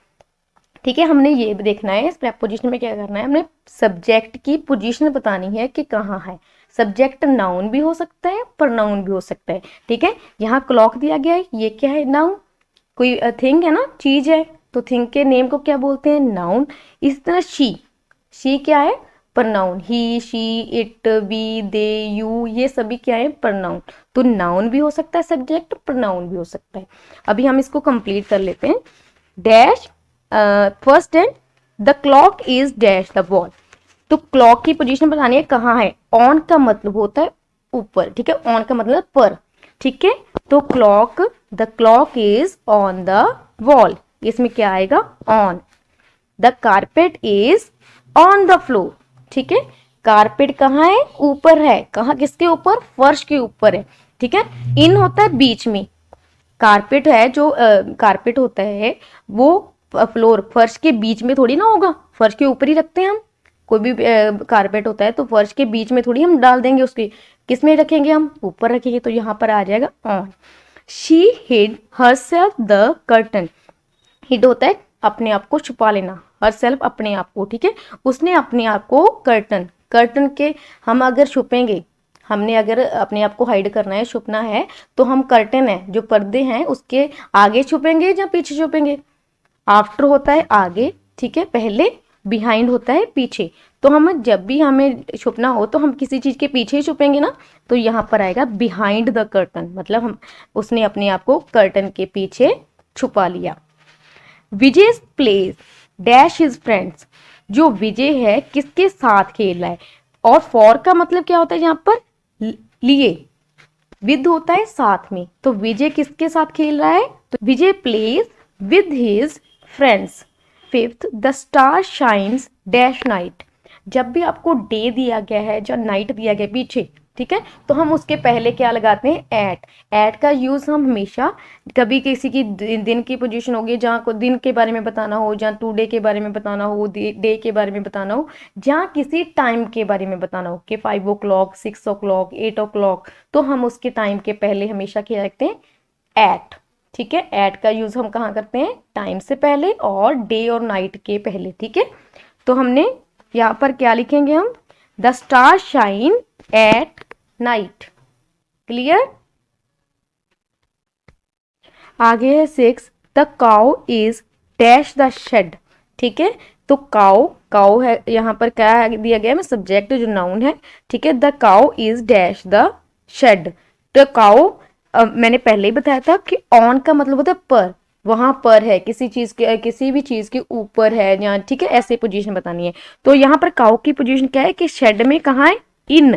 ठीक है। हमने ये भी देखना है इस प्रेपोजिशन में क्या करना है, हमने सब्जेक्ट की पोजीशन बतानी है कि कहाँ है। सब्जेक्ट नाउन भी हो सकता है, प्रोनाउन भी हो सकता है, ठीक है। यहाँ क्लॉक दिया गया है, ये क्या है, नाउन, कोई थिंग है ना, चीज है, तो थिंग के नेम को क्या बोलते हैं, नाउन। इस तरह शी क्या है, pronoun, he she it we they you, ये सभी क्या है, प्रनाउन। तो नाउन भी हो सकता है सब्जेक्ट, प्रनाउन भी हो सकता है। अभी हम इसको कंप्लीट कर लेते हैं। Dash first and the clock is dash the ball, तो क्लॉक की पोजीशन बतानी है कहाँ है। ऑन का मतलब होता है ऊपर, ठीक है, ऑन का मतलब पर, ठीक है। तो the clock is on the wall, इसमें क्या आएगा, on. The carpet is on the floor, ठीक है। कारपेट कहाँ है, ऊपर है, कहाँ, किसके ऊपर, फर्श के ऊपर है, ठीक है। इन होता है बीच में, कारपेट है जो कारपेट होता है वो फ्लोर, फर्श के बीच में थोड़ी ना होगा, फर्श के ऊपर ही रखते हैं हम। कोई भी कारपेट होता है तो फर्श के बीच में थोड़ी हम डाल देंगे, उसके किस में रखेंगे, हम ऊपर रखेंगे, तो यहाँ पर आ जाएगा on. She hid herself the curtain, hid होता है अपने आप को छुपा लेना, हरसेल्फ अपने आप को, ठीक है, उसने अपने आप को कर्टन के, हम अगर छुपेंगे, हमने अगर अपने आप को हाइड करना है, छुपना है, तो हम कर्टन है जो पर्दे हैं उसके आगे छुपेंगे या पीछे छुपेंगे। आफ्टर होता है आगे, ठीक है, पहले, बिहाइंड होता है पीछे। तो हम जब भी हमें छुपना हो तो हम किसी चीज के पीछे ही छुपेंगे ना, तो यहाँ पर आएगा बिहाइंड द कर्टन, मतलब हम उसने अपने आप को कर्टन के पीछे छुपा लिया। विजय प्लेज डैश हिज फ्रेंड्स, जो विजय है किसके साथ खेल रहा है, और फॉर का मतलब क्या होता है, यहाँ पर लिए, विद होता है साथ में, तो विजय किसके साथ खेल रहा है, तो Vijay plays with his friends. Fifth the star shines dash night, जब भी आपको डे दिया गया है या नाइट दिया गया पीछे, ठीक है। तो हम उसके पहले क्या लगाते हैं, एट। एट का यूज हम हमेशा, कभी किसी की दिन की पोजीशन होगी, जहाँ को दिन के बारे में बताना हो, जहाँ टुडे के बारे में बताना हो, डे के बारे में बताना हो, जहाँ किसी टाइम के बारे में बताना हो कि 5 o'clock, 6 o'clock, 8 o'clock, तो हम उसके टाइम के पहले हमेशा क्या रखते हैं, एट। ठीक है। एट का यूज हम कहाँ करते हैं, टाइम से पहले और डे और नाइट के पहले। ठीक है। तो हमने यहाँ पर क्या लिखेंगे हम, the star shine at night. Clear. आगे है 6, the cow is dash the shed. ठीक है। तो काउ, काउ है यहाँ पर क्या दिया गया है, सब्जेक्ट जो नाउन है। ठीक है। The cow is dash the shed. The cow, मैंने पहले ही बताया था कि ऑन का मतलब होता है पर, वहां पर है, किसी चीज के, किसी भी चीज के ऊपर है यहाँ। ठीक है। ऐसे पोजीशन बतानी है। तो यहाँ पर काउ की पोजीशन क्या है कि शेड में कहाँ है, इन।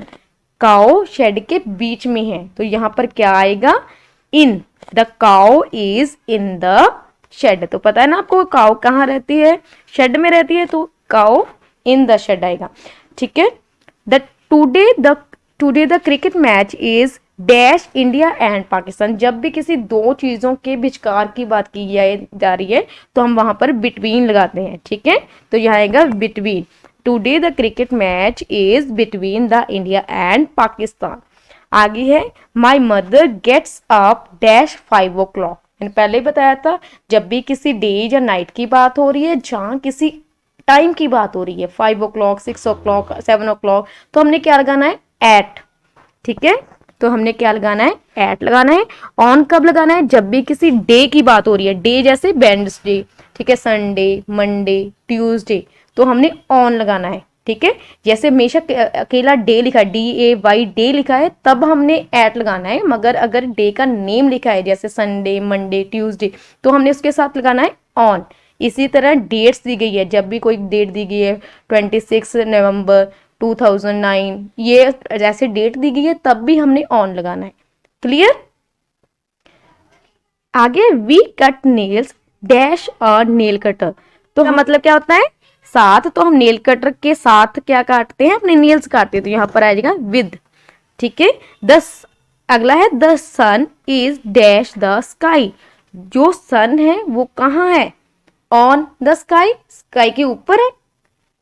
काउ शेड के बीच में है, तो यहाँ पर क्या आएगा, in. The cow is in the shed. तो पता है ना आपको काउ कहाँ रहती है, शेड में रहती है, तो काउ इन द शेड आएगा। ठीक है। The today the cricket match is dash India and Pakistan. जब भी किसी दो चीजों के विचकार की बात की जा रही है तो हम वहां पर बिटवीन लगाते हैं। ठीक है। तो यह आएगा between. Today the cricket match is between the India and Pakistan. आगे है my mother gets up dash 5 o'clock। मैंने पहले ही बताया था, जब भी किसी डे या नाइट की बात हो रही है, जहाँ किसी टाइम की बात हो रही है, 5 o'clock, 6 o'clock, 7 o'clock, तो हमने क्या लगाना है, एट। ठीक है। तो हमने क्या लगाना है, एट लगाना है। ऑन कब लगाना है, जब भी किसी डे की बात हो रही है, डे जैसे वेडनेसडे, ठीक है, संडे, मंडे, ट्यूसडे, तो हमने ऑन लगाना है। ठीक है। जैसे हमेशा अकेला डे लिखा है, DAY डे लिखा है, तब हमने एट लगाना है। मगर अगर डे का नेम लिखा है जैसे संडे, मंडे, ट्यूसडे, तो हमने उसके साथ लगाना है ऑन। इसी तरह डेट्स दी गई है, जब भी कोई डेट दी गई है 26 नवंबर 2009, ये जैसे डेट दी गई है तब भी हमने ऑन लगाना है। क्लियर। आगे वी कट नेल्स डैश और नेल कटर। तो मतलब क्या होता है, साथ। तो हम नेल कटर के साथ क्या काटते हैं, अपने नेल्स काटते हैं, तो यहाँ पर आ जाएगा विद। ठीक है। अगला है the sun is dash the sky. जो सन है वो कहाँ है, ऑन द स्काई, स्काई के ऊपर है।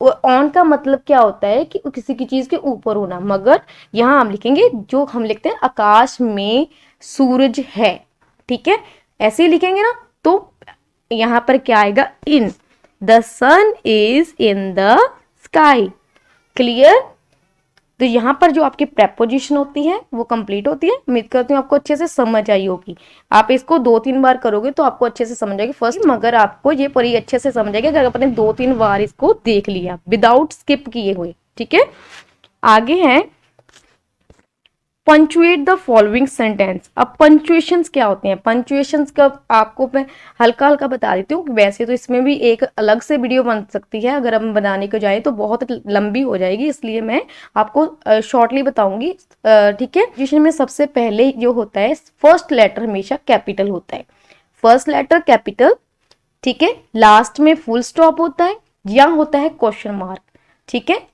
ऑन का मतलब क्या होता है कि किसी की चीज के ऊपर होना, मगर यहाँ हम लिखेंगे, जो हम लिखते हैं आकाश में सूरज है। ठीक है। ऐसे ही लिखेंगे ना, तो यहाँ पर क्या आएगा, in. The sun is in the sky. Clear. तो यहाँ पर जो आपकी प्रेपोजिशन होती है वो कंप्लीट होती है। उम्मीद करती हूँ आपको अच्छे से समझ आई होगी। आप इसको 2-3 बार करोगे तो आपको अच्छे से समझ आएगी फर्स्ट, मगर आपको ये पूरी अच्छे से समझ आएगी अगर आपने 2-3 बार इसको देख लिया विदाउट स्किप किए हुए। ठीक है। आगे है पंचुएट द फॉलोइंग सेंटेंस। अब पंचुएशंस क्या होते हैं, पंचुएशंस का आपको मैं हल्का हल्का बता देती हूँ। वैसे तो इसमें भी एक अलग से वीडियो बन सकती है, अगर हम बनाने को जाए तो बहुत लंबी हो जाएगी, इसलिए मैं आपको शॉर्टली बताऊंगी। ठीक है। पंचुएशन में सबसे पहले जो होता है, फर्स्ट लेटर हमेशा कैपिटल होता है, फर्स्ट लेटर कैपिटल। ठीक है। लास्ट में फुल स्टॉप होता है या होता है क्वेश्चन मार्क। ठीक है।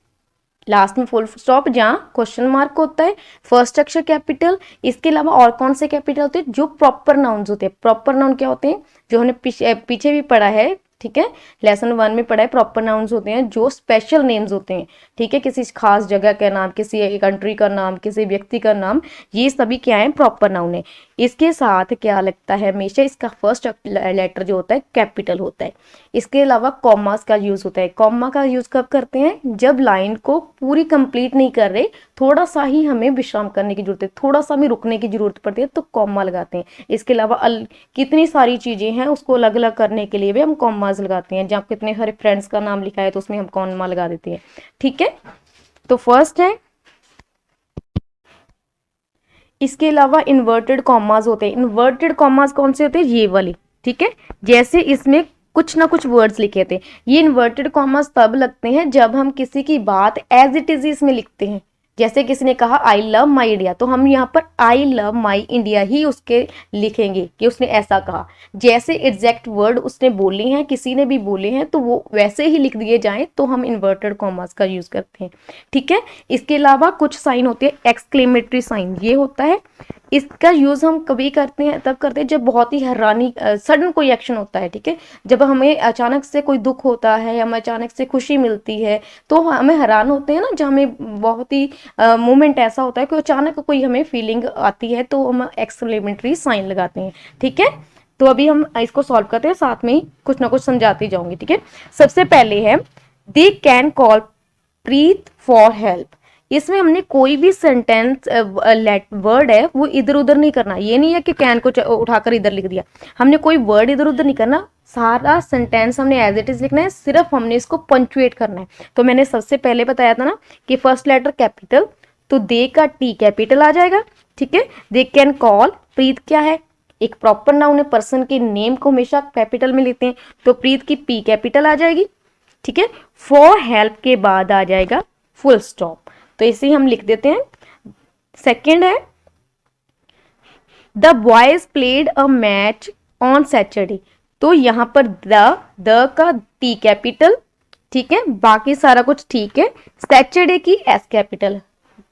लास्ट में फुल स्टॉप जहाँ क्वेश्चन मार्क होता है, फर्स्ट अक्षर कैपिटल। इसके अलावा और कौन से कैपिटल होते हैं, जो प्रॉपर नाउन्स होते हैं। प्रॉपर नाउन क्या होते हैं, जो हमने पीछे भी पढ़ा है। ठीक है। लेसन 1 में पढ़ा है, प्रॉपर नाउन्स होते हैं जो स्पेशल नेम्स होते हैं। ठीक है। किसी खास जगह का नाम, किसी कंट्री का नाम, किसी व्यक्ति का नाम, ये सभी क्या है, प्रॉपर नाउन है। इसके साथ क्या लगता है, हमेशा इसका फर्स्ट लेटर जो होता है कैपिटल होता है। इसके अलावा कॉमास का यूज होता है। कॉमा का यूज कब करते हैं, जब लाइन को पूरी कंप्लीट नहीं कर रहे, थोड़ा सा ही हमें विश्राम करने की जरूरत है, थोड़ा सा हमें रुकने की जरूरत पड़ती है, तो कॉमा लगाते हैं। इसके अलावा कितनी सारी चीजें हैं, उसको अलग अलग करने के लिए भी हम कॉमास लगाते हैं। जहाँ कितने सारे फ्रेंड्स का नाम लिखा है तो उसमें हम कॉमा लगा देते हैं। ठीक है। तो फर्स्ट है। इसके अलावा इन्वर्टेड कॉमास होते हैं। इन्वर्टेड कॉमास कौन से होते हैं, ये वाले। ठीक है। जैसे इसमें कुछ ना कुछ वर्ड्स लिखे थे, ये इन्वर्टेड कॉमास तब लगते हैं जब हम किसी की बात एज इट इज इसमें लिखते हैं। जैसे किसी ने कहा आई लव माई इंडिया, तो हम यहाँ पर आई लव माई इंडिया ही उसके लिखेंगे कि उसने ऐसा कहा। जैसे एग्जैक्ट वर्ड उसने बोले हैं, किसी ने भी बोले हैं, तो वो वैसे ही लिख दिए जाएं तो हम इन्वर्टेड कॉमास का यूज करते हैं। ठीक है, इसके अलावा कुछ साइन होते हैं, एक्सक्लेमेटरी साइन ये होता है। इसका यूज हम कभी करते हैं, तब करते हैं जब बहुत ही हैरानी सडन कोई एक्शन होता है। ठीक है, जब हमें अचानक से कोई दुख होता है, हमें अचानक से खुशी मिलती है, तो हमें हैरान होते हैं ना, जब हमें बहुत ही मोमेंट ऐसा होता है कि अचानक कोई हमें फीलिंग आती है, तो हम एक्सक्लेमेटरी साइन लगाते हैं। ठीक है, तो अभी हम इसको सॉल्व करते हैं, साथ में ही कुछ ना कुछ समझाती जाऊंगी। ठीक है, सबसे पहले है they can call Preet for help. इसमें हमने कोई भी सेंटेंस वर्ड है वो इधर उधर नहीं करना। ये नहीं है कि कैन को उठाकर इधर लिख दिया, हमने कोई वर्ड इधर उधर नहीं करना, सारा सेंटेंस हमने एज इट इज लिखना है, सिर्फ हमने इसको पंचुएट करना है। तो मैंने सबसे पहले बताया था ना कि फर्स्ट लेटर कैपिटल, तो दे का टी कैपिटल आ जाएगा। ठीक है, दे कैन कॉल, प्रीत क्या है, एक प्रॉपर नाउन है, पर्सन के नेम को हमेशा कैपिटल में लेते हैं, तो प्रीत की पी कैपिटल आ जाएगी। ठीक है, फॉर हेल्प के बाद आ जाएगा फुल स्टॉप, तो इसे हम लिख देते हैं। सेकंड है the boys played a match on Saturday, तो यहां पर द का टी कैपिटल। ठीक है, बाकी सारा कुछ ठीक है। सैटरडे की एस कैपिटल,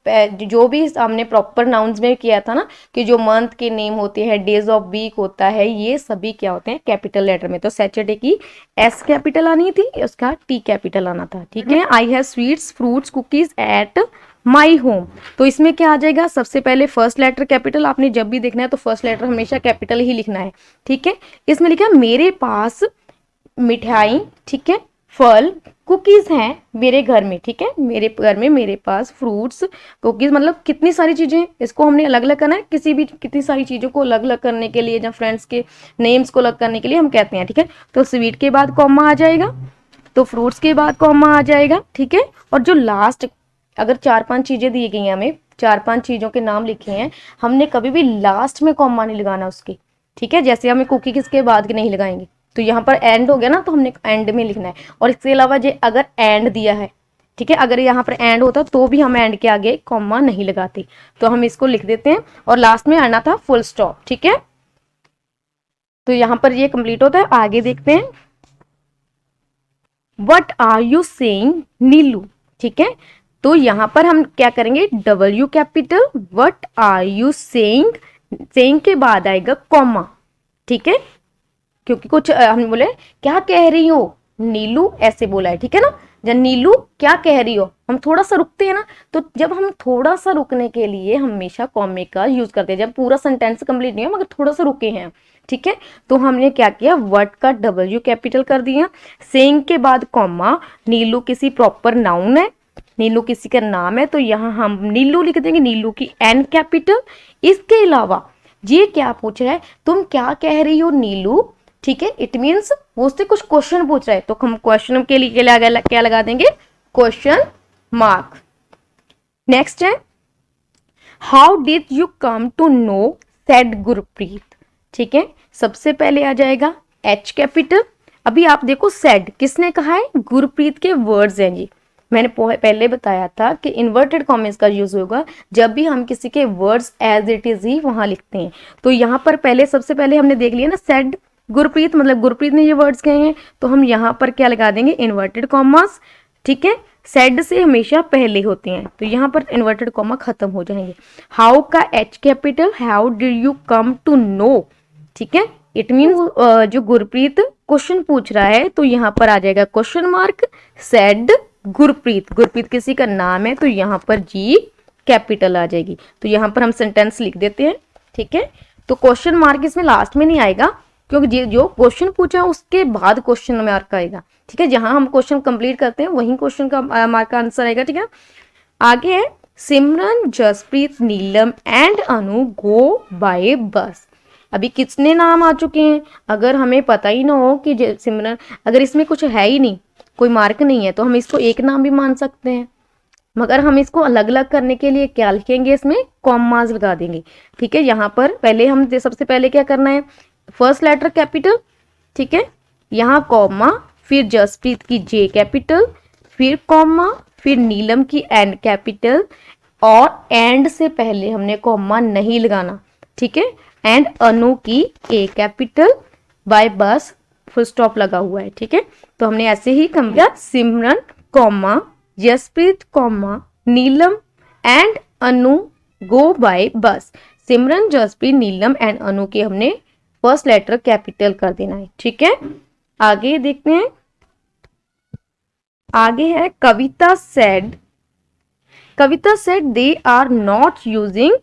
जो भी हमने प्रॉपर नाउन्स में किया था ना कि जो मंथ के नेम होते हैं, डेज ऑफ वीक होता है, ये सभी क्या होते हैं कैपिटल लेटर में। तो सैटरडे की एस कैपिटल आनी थी, उसका टी कैपिटल आना था। ठीक है, I have sweets fruits cookies at my home, तो इसमें क्या आ जाएगा, सबसे पहले फर्स्ट लेटर कैपिटल। आपने जब भी देखना है तो फर्स्ट लेटर हमेशा कैपिटल ही लिखना है। ठीक है, इसमें लिखा मेरे पास मिठाई, ठीक है, फल कुकीज हैं मेरे घर में। ठीक है, मेरे घर में मेरे पास फ्रूट्स कुकीज, मतलब कितनी सारी चीजें, इसको हमने अलग अलग करना है। कितनी सारी चीजों को अलग अलग करने के लिए, जब फ्रेंड्स के नेम्स को अलग करने के लिए हम कहते हैं। ठीक है, तो स्वीट के बाद कॉमा आ जाएगा, तो फ्रूट्स के बाद कॉमा आ जाएगा। ठीक है, और जो लास्ट, अगर 4-5 चीजें दी गई हैं, हमें 4-5 चीजों के नाम लिखे हैं, हमने कभी भी लास्ट में कॉमा नहीं लगाना उसके। ठीक है, जैसे हमें कुकी किसके बाद नहीं लगाएंगे, तो यहाँ पर एंड हो गया ना, तो हमने एंड में लिखना है। और इसके अलावा जो अगर एंड दिया है, ठीक है, अगर यहाँ पर एंड होता तो भी हम एंड के आगे कॉमा नहीं लगाते, तो हम इसको लिख देते हैं और लास्ट में आना था फुल स्टॉप। ठीक है, तो यहाँ पर ये कंप्लीट होता है। आगे देखते हैं, what are you saying Neelu. ठीक है, तो यहाँ पर हम क्या करेंगे, W capital, what are you saying, saying के बाद आएगा कॉमा। ठीक है, क्योंकि कुछ हम बोले क्या कह रही हो नीलू, ऐसे बोला है। ठीक है ना, जब नीलू क्या कह रही हो, हम थोड़ा सा रुकते हैं ना, तो जब हम थोड़ा सा रुकने के लिए हमेशा कॉमे का यूज करते हैं, जब पूरा सेंटेंस कंप्लीट नहीं हो मगर थोड़ा सा रुके हैं। ठीक है, तो हमने क्या किया, वर्ड का डब्ल्यू कैपिटल कर दिया, सेइंग के बाद कॉमा, नीलू किसी प्रॉपर नाउन है, नीलू किसी का नाम है, तो यहाँ हम नीलू लिख देंगे, नीलू की एन कैपिटल। इसके अलावा ये क्या पूछ रहा है, तुम क्या कह रही हो नीलू। ठीक है, इट मीन्स वो उससे कुछ क्वेश्चन पूछ रहा है, तो हम क्वेश्चन के लिए क्या लगा देंगे, क्वेश्चन मार्क। नेक्स्ट है, how did you come to know said Gurpreet. ठीक है, सबसे पहले आ जाएगा एच कैपिटल। अभी आप देखो, सेड किसने कहा है, गुरप्रीत के वर्ड्स हैं जी। मैंने पहले बताया था कि इन्वर्टेड कॉमेस का यूज होगा जब भी हम किसी के वर्ड्स एज इट इज ही वहां लिखते हैं। तो यहाँ पर पहले सबसे पहले हमने देख लिया ना, सेड गुरप्रीत, मतलब गुरप्रीत ने ये वर्ड्स कहे हैं, तो हम यहाँ पर क्या लगा देंगे, इन्वर्टेड कॉमास। ठीक है, सेड से हमेशा पहले होते हैं, तो यहाँ पर इन्वर्टेड कॉमा खत्म हो जाएंगे। हाउ का H capital, how did you come to know. ठीक है, इट मीन जो गुरप्रीत क्वेश्चन पूछ रहा है, तो यहाँ पर आ जाएगा question mark, said Gurpreet, Gurpreet किसी का नाम है, तो यहाँ पर जी कैपिटल आ जाएगी। तो यहाँ पर हम सेंटेंस लिख देते हैं। ठीक है, तो क्वेश्चन मार्क इसमें लास्ट में नहीं आएगा, क्योंकि जो क्वेश्चन पूछा उसके बाद क्वेश्चन मार्क आएगा। ठीक है, जहां हम क्वेश्चन कंप्लीट करते हैं वहीं क्वेश्चन का मार्क का आंसर आएगा। ठीक है, आगे है सिमरन जसप्रीत नीलम एंड अनु गो बाय बस। अभी कितने नाम आ चुके हैं, अगर हमें पता ही ना हो कि सिमरन, अगर इसमें कुछ है ही नहीं, कोई मार्क नहीं है, तो हम इसको एक नाम भी मान सकते हैं, मगर हम इसको अलग अलग करने के लिए क्या लिखेंगे, इसमें कॉमास लगा देंगे। ठीक है, यहाँ पर पहले हम सबसे पहले क्या करना है, फर्स्ट लेटर कैपिटल। ठीक है, यहाँ कॉमा, फिर जसप्रीत की जे कैपिटल, फिर कॉमा, फिर नीलम की एन कैपिटल, और एंड से पहले हमने कॉमा नहीं लगाना, ठीक है। एंड अनु की ए कैपिटल, बाय बस फुल स्टॉप लगा हुआ है, ठीक है। तो हमने ऐसे ही कम किया, Simran comma Jaspreet comma Neelam and Anu go by bus. Simran, Jasprit, Neelam and अनु के हमने फर्स्ट लेटर कैपिटल कर देना है, ठीक है। आगे देखते हैं, आगे है Kavita said they are not using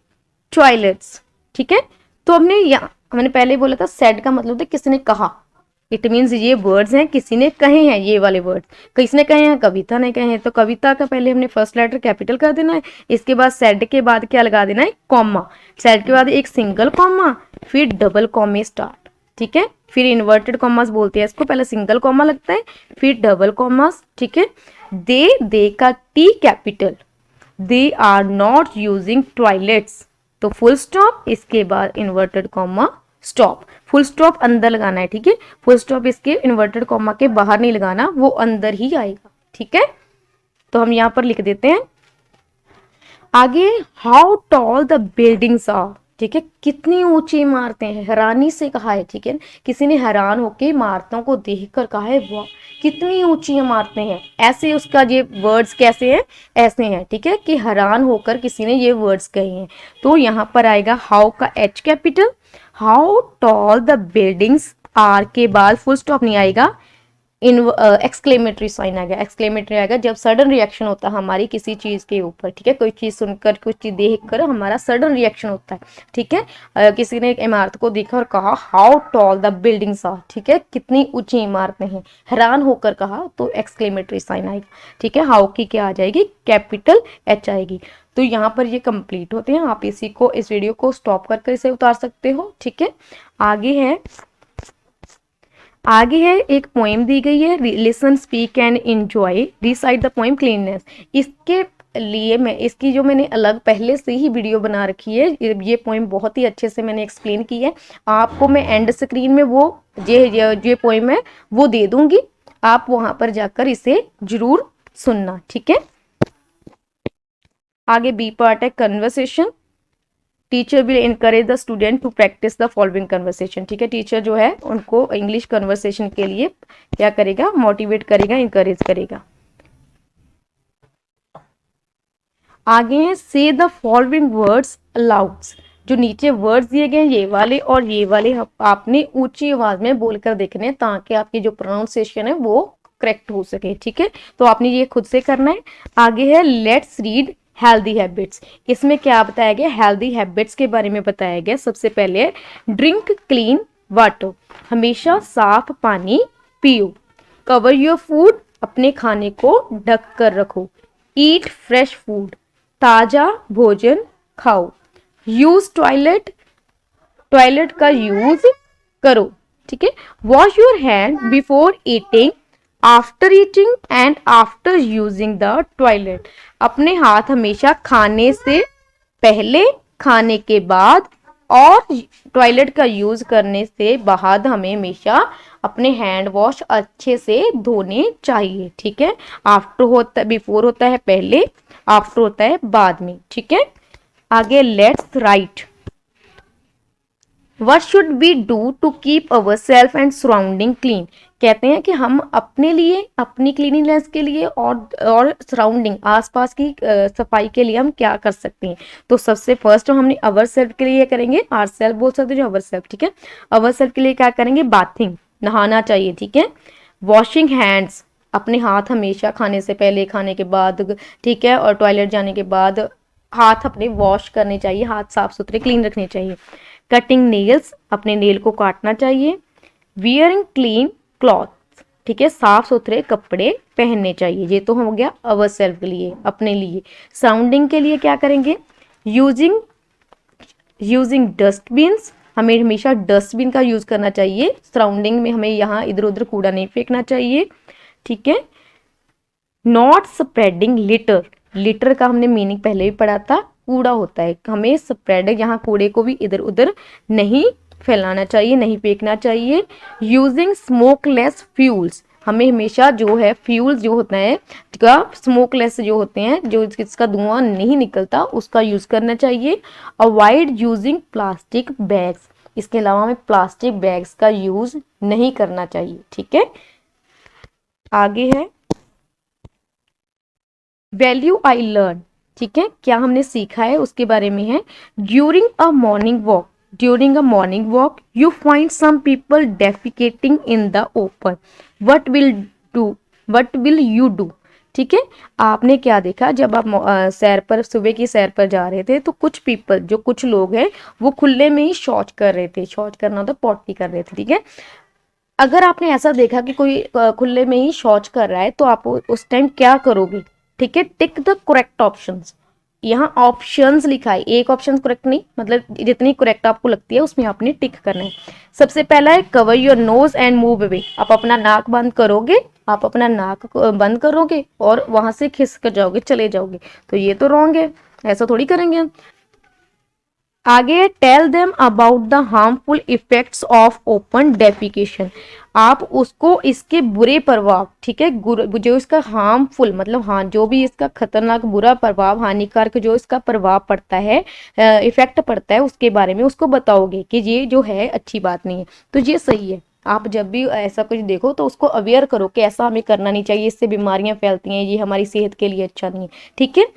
toilets, ठीक है। तो हमने पहले बोला था सेड का मतलब था किसी ने कहा, इट मीन्स ये वर्ड्स हैं किसी ने कहे हैं, ये वाले वर्ड्स किसने कहे हैं, कविता ने कहे हैं। तो कविता का पहले हमने फर्स्ट लेटर कैपिटल कर देना है, इसके बाद सेड के बाद क्या लगा देना है, कॉमा। सेड के बाद एक सिंगल कॉमा, फिर डबल कॉमे स्टार्ट, ठीक है। फिर इन्वर्टेड कॉमास बोलते हैं इसको, पहले सिंगल कॉमा लगता है फिर डबल कॉमास, ठीक है। दे का T capital, they are not using toilets, तो फुल स्टॉप, इसके बाद inverted comma stop. Full stop अंदर लगाना है, ठीक है। फुल स्टॉप इसके इन्वर्टेड कॉमा के बाहर नहीं लगाना, वो अंदर ही आएगा, ठीक है। तो हम यहाँ पर लिख देते हैं आगे, how tall the buildings are, ठीक है। कितनी ऊंची इमारतें हैं, हैरानी से कहा है, ठीक है। किसी ने हैरान होकर इमारतों को देखकर कहा है वाह कितनी ऊंची इमारतें हैं, ऐसे उसका ये वर्ड्स कैसे हैं, ऐसे हैं, ठीक है, कि हैरान होकर किसी ने ये वर्ड्स कहे हैं। तो यहाँ पर आएगा हाउ का H capital, how tall the buildings are के बाद फुल स्टॉप नहीं आएगा, इन एक्सक्लेमेटरी साइन आ गया। एक्सक्लेमेटरी आएगा जब सडन रिएक्शन होता है हमारी किसी चीज के ऊपर, ठीक है। कोई चीज सुनकर, कुछ चीज देखकर हमारा सडन रिएक्शन होता है, ठीक है। किसी ने एक इमारत को देखा और कहा how tall the buildings are, ठीक है, कितनी ऊंची इमारतें हैं, हैरान होकर कहा, तो एक्सक्लेमेटरी साइन आएगा, ठीक है। हाउ की क्या आ जाएगी, कैपिटल एच आएगी। तो यहाँ पर ये कंप्लीट होते हैं, आप इस वीडियो को स्टॉप करके इसे उतार सकते हो, ठीक है। आगे है एक पोएम दी गई है, listen speak and enjoy recite the poem cleanliness. इसके लिए इसकी जो मैंने अलग पहले से ही वीडियो बना रखी है, ये पोएम बहुत ही अच्छे से मैंने एक्सप्लेन की है, आपको मैं एंड स्क्रीन में वो ये पोएम है वो दे दूंगी, आप वहां पर जाकर इसे जरूर सुनना, ठीक है। आगे बी पार्ट है conversation, teacher will encourage the student to practice the following conversation, ठीक है। टीचर जो है उनको इंग्लिश कन्वर्सेशन के लिए क्या करेगा, मोटिवेट करेगा, इनकरेज करेगा। आगे है से द फॉलोइंग वर्ड्स अलाउड, जो नीचे वर्ड्स दिए गए ये वाले और ये वाले आपने ऊंची आवाज में बोलकर देखने हैं ताकि आपकी जो प्रोनाउंसिएशन है वो करेक्ट हो सके, ठीक है। तो आपने ये खुद से करना है। आगे है लेट्स रीड हेल्दी हैबिट्स, इसमें क्या बताया गया, हेल्दी हैबिट्स के बारे में बताया गया। सबसे पहले ड्रिंक क्लीन वाटर, हमेशा साफ पानी पियो। कवर योर फूड, अपने खाने को ढक कर रखो। ईट फ्रेश फूड, ताजा भोजन खाओ। यूज टॉयलेट, टॉयलेट का यूज करो, ठीक है। Wash your hand before eating, after eating and after using the toilet, अपने हाथ हमेशा खाने से पहले, खाने के बाद और टॉयलेट का यूज करने से बाद हमें हमेशा अपने हैंड वॉश अच्छे से धोने चाहिए, ठीक है। आफ्टर होता है, बिफोर होता है पहले, आफ्टर होता है बाद में, ठीक है। आगे let's write, What should we do to keep ourselves and surrounding clean? कहते हैं कि हम अपने लिए, अपनी क्लीनिनेस के लिए और सराउंडिंग आसपास की सफाई के लिए हम क्या कर सकते हैं। तो सबसे फर्स्ट हमने अवर सेल्फ के लिए करेंगे, आर सेल्फ बोल सकते हैं, अवर सेल्फ, ठीक है। अवर सेल्फ के लिए क्या करेंगे, बाथिंग, नहाना चाहिए, ठीक है। वॉशिंग हैंड्स, अपने हाथ हमेशा खाने से पहले, खाने के बाद, ठीक है, और टॉयलेट जाने के बाद हाथ अपने वॉश करने चाहिए, हाथ साफ सुथरे क्लीन रखने चाहिए। कटिंग नेल्स, अपने नेल को काटना चाहिए। वियरिंग क्लीन क्लॉथ, ठीक है, साफ सुथरे कपड़े पहनने चाहिए। ये तो हो गया अवर सेल्फ के लिए, अपने लिए। साउंडिंग के लिए क्या करेंगे, यूजिंग डस्टबिन्स, हमें हमेशा डस्टबिन का यूज करना चाहिए। सराउंडिंग में हमें यहाँ इधर उधर कूड़ा नहीं फेंकना चाहिए, ठीक है। नॉट स्प्रेडिंग लिटर, लिटर का हमने मीनिंग पहले भी पढ़ा था, कूड़ा होता है, हमें स्प्रेड यहाँ कूड़े को भी इधर उधर नहीं फैलाना चाहिए, नहीं फेंकना चाहिए। यूजिंग स्मोकलेस फ्यूल्स, हमें हमेशा जो है फ्यूल जो होता है का स्मोकलेस जो होते हैं, जो इसका धुआं नहीं निकलता, उसका यूज़ करना चाहिए। अवॉइड यूजिंग प्लास्टिक बैग्स, इसके अलावा हमें प्लास्टिक बैग्स का यूज़ नहीं करना चाहिए। ठीक है, आगे है वैल्यू आई लर्न। ठीक है, क्या हमने सीखा है उसके बारे में है। During a morning walk, during a morning walk you find some people defecating in the open, what will you do. ठीक है, आपने क्या देखा जब आप सैर पर, सुबह की सैर पर जा रहे थे, तो कुछ पीपल, जो कुछ लोग हैं, वो खुले में ही शौच कर रहे थे। शौच करना तो पॉटी कर रहे थे। ठीक है, अगर आपने ऐसा देखा कि कोई खुले में ही शौच कर रहा है, तो आप उस टाइम क्या करोगे। ठीक है, टिक द करेक्ट ऑप्शंस। यहाँ ऑप्शंस लिखा है, एक ऑप्शन करेक्ट नहीं, मतलब जितनी करेक्ट आपको लगती है उसमें आपने टिक करना है। सबसे पहला है cover your nose and move away. आप अपना नाक बंद करोगे, आप अपना नाक बंद करोगे और वहां से खिसक जाओगे, चले जाओगे, तो ये तो रॉन्ग है, ऐसा थोड़ी करेंगे हम। आगे tell them about the harmful effects of open defecation. आप उसको इसके बुरे प्रभाव, ठीक है, जो इसका हार्मफुल मतलब हाँ, जो भी इसका खतरनाक बुरा प्रभाव, हानिकारक जो इसका प्रभाव पड़ता है, इफेक्ट पड़ता है, उसके बारे में उसको बताओगे कि ये जो है अच्छी बात नहीं है। तो ये सही है, आप जब भी ऐसा कुछ देखो तो उसको अवेयर करो कि ऐसा हमें करना नहीं चाहिए, इससे बीमारियां फैलती हैं, ये हमारी सेहत के लिए अच्छा नहीं है। ठीक है,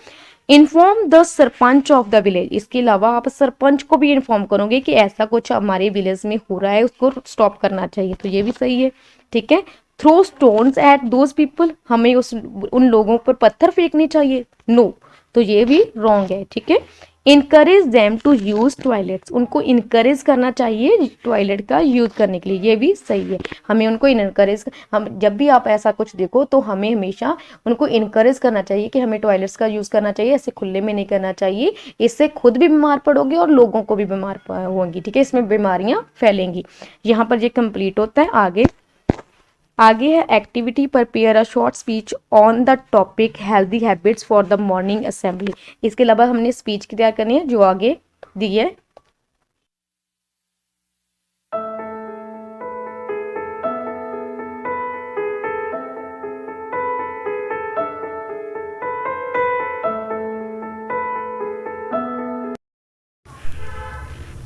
inform the sarpanch of the village. इसके अलावा आप सरपंच को भी इन्फॉर्म करोगे कि ऐसा कुछ हमारे विलेज में हो रहा है, उसको स्टॉप करना चाहिए, तो ये भी सही है। ठीक है, throw stones at those people, हमें उन लोगों पर पत्थर फेंकने चाहिए, नो, तो ये भी रॉन्ग है। ठीक है, encourage them to use toilets, उनको इनकरेज करना चाहिए टॉयलेट का यूज करने के लिए, ये भी सही है। हमें उनको इनकरेज, हम जब भी आप ऐसा कुछ देखो तो हमें हमेशा उनको इनकरेज करना चाहिए कि हमें टॉयलेट्स का यूज करना चाहिए, ऐसे खुले में नहीं करना चाहिए, इससे खुद भी बीमार पड़ोगे और लोगों को भी बीमार होंगी। ठीक है, इसमें बीमारियां फैलेंगी। यहाँ पर ये कंप्लीट होता है। आगे है activity prepare a short speech on the topic healthy habits for the morning assembly. इसके अलावा हमने स्पीच तैयार करनी है जो आगे दी है।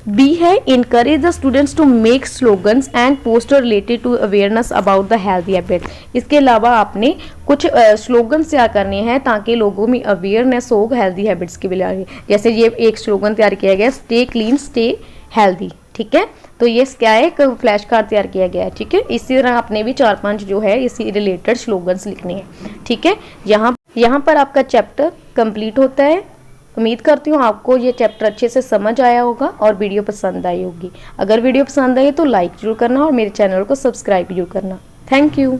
बी है encourage the students to make slogans and poster related to awareness about the healthy habit. इसके अलावा आपने कुछ स्लोगन्स तैयार करने हैं ताकि लोगों में अवेयरनेस हो हेल्दी हैबिट्स के बारे में। जैसे ये एक स्लोगन तैयार किया गया, स्टे क्लीन स्टे हेल्दी। ठीक है, तो ये क्या है, एक फ्लैश कार्ड तैयार किया गया है। ठीक है, इसी तरह आपने भी 4-5 जो है इसी रिलेटेड स्लोगन्स लिखने हैं। ठीक है, यहाँ पर आपका चैप्टर कंप्लीट होता है। उम्मीद करती हूँ आपको ये चैप्टर अच्छे से समझ आया होगा और वीडियो पसंद आई होगी। अगर वीडियो पसंद आई तो लाइक जरूर करना और मेरे चैनल को सब्सक्राइब जरूर करना। Thank you.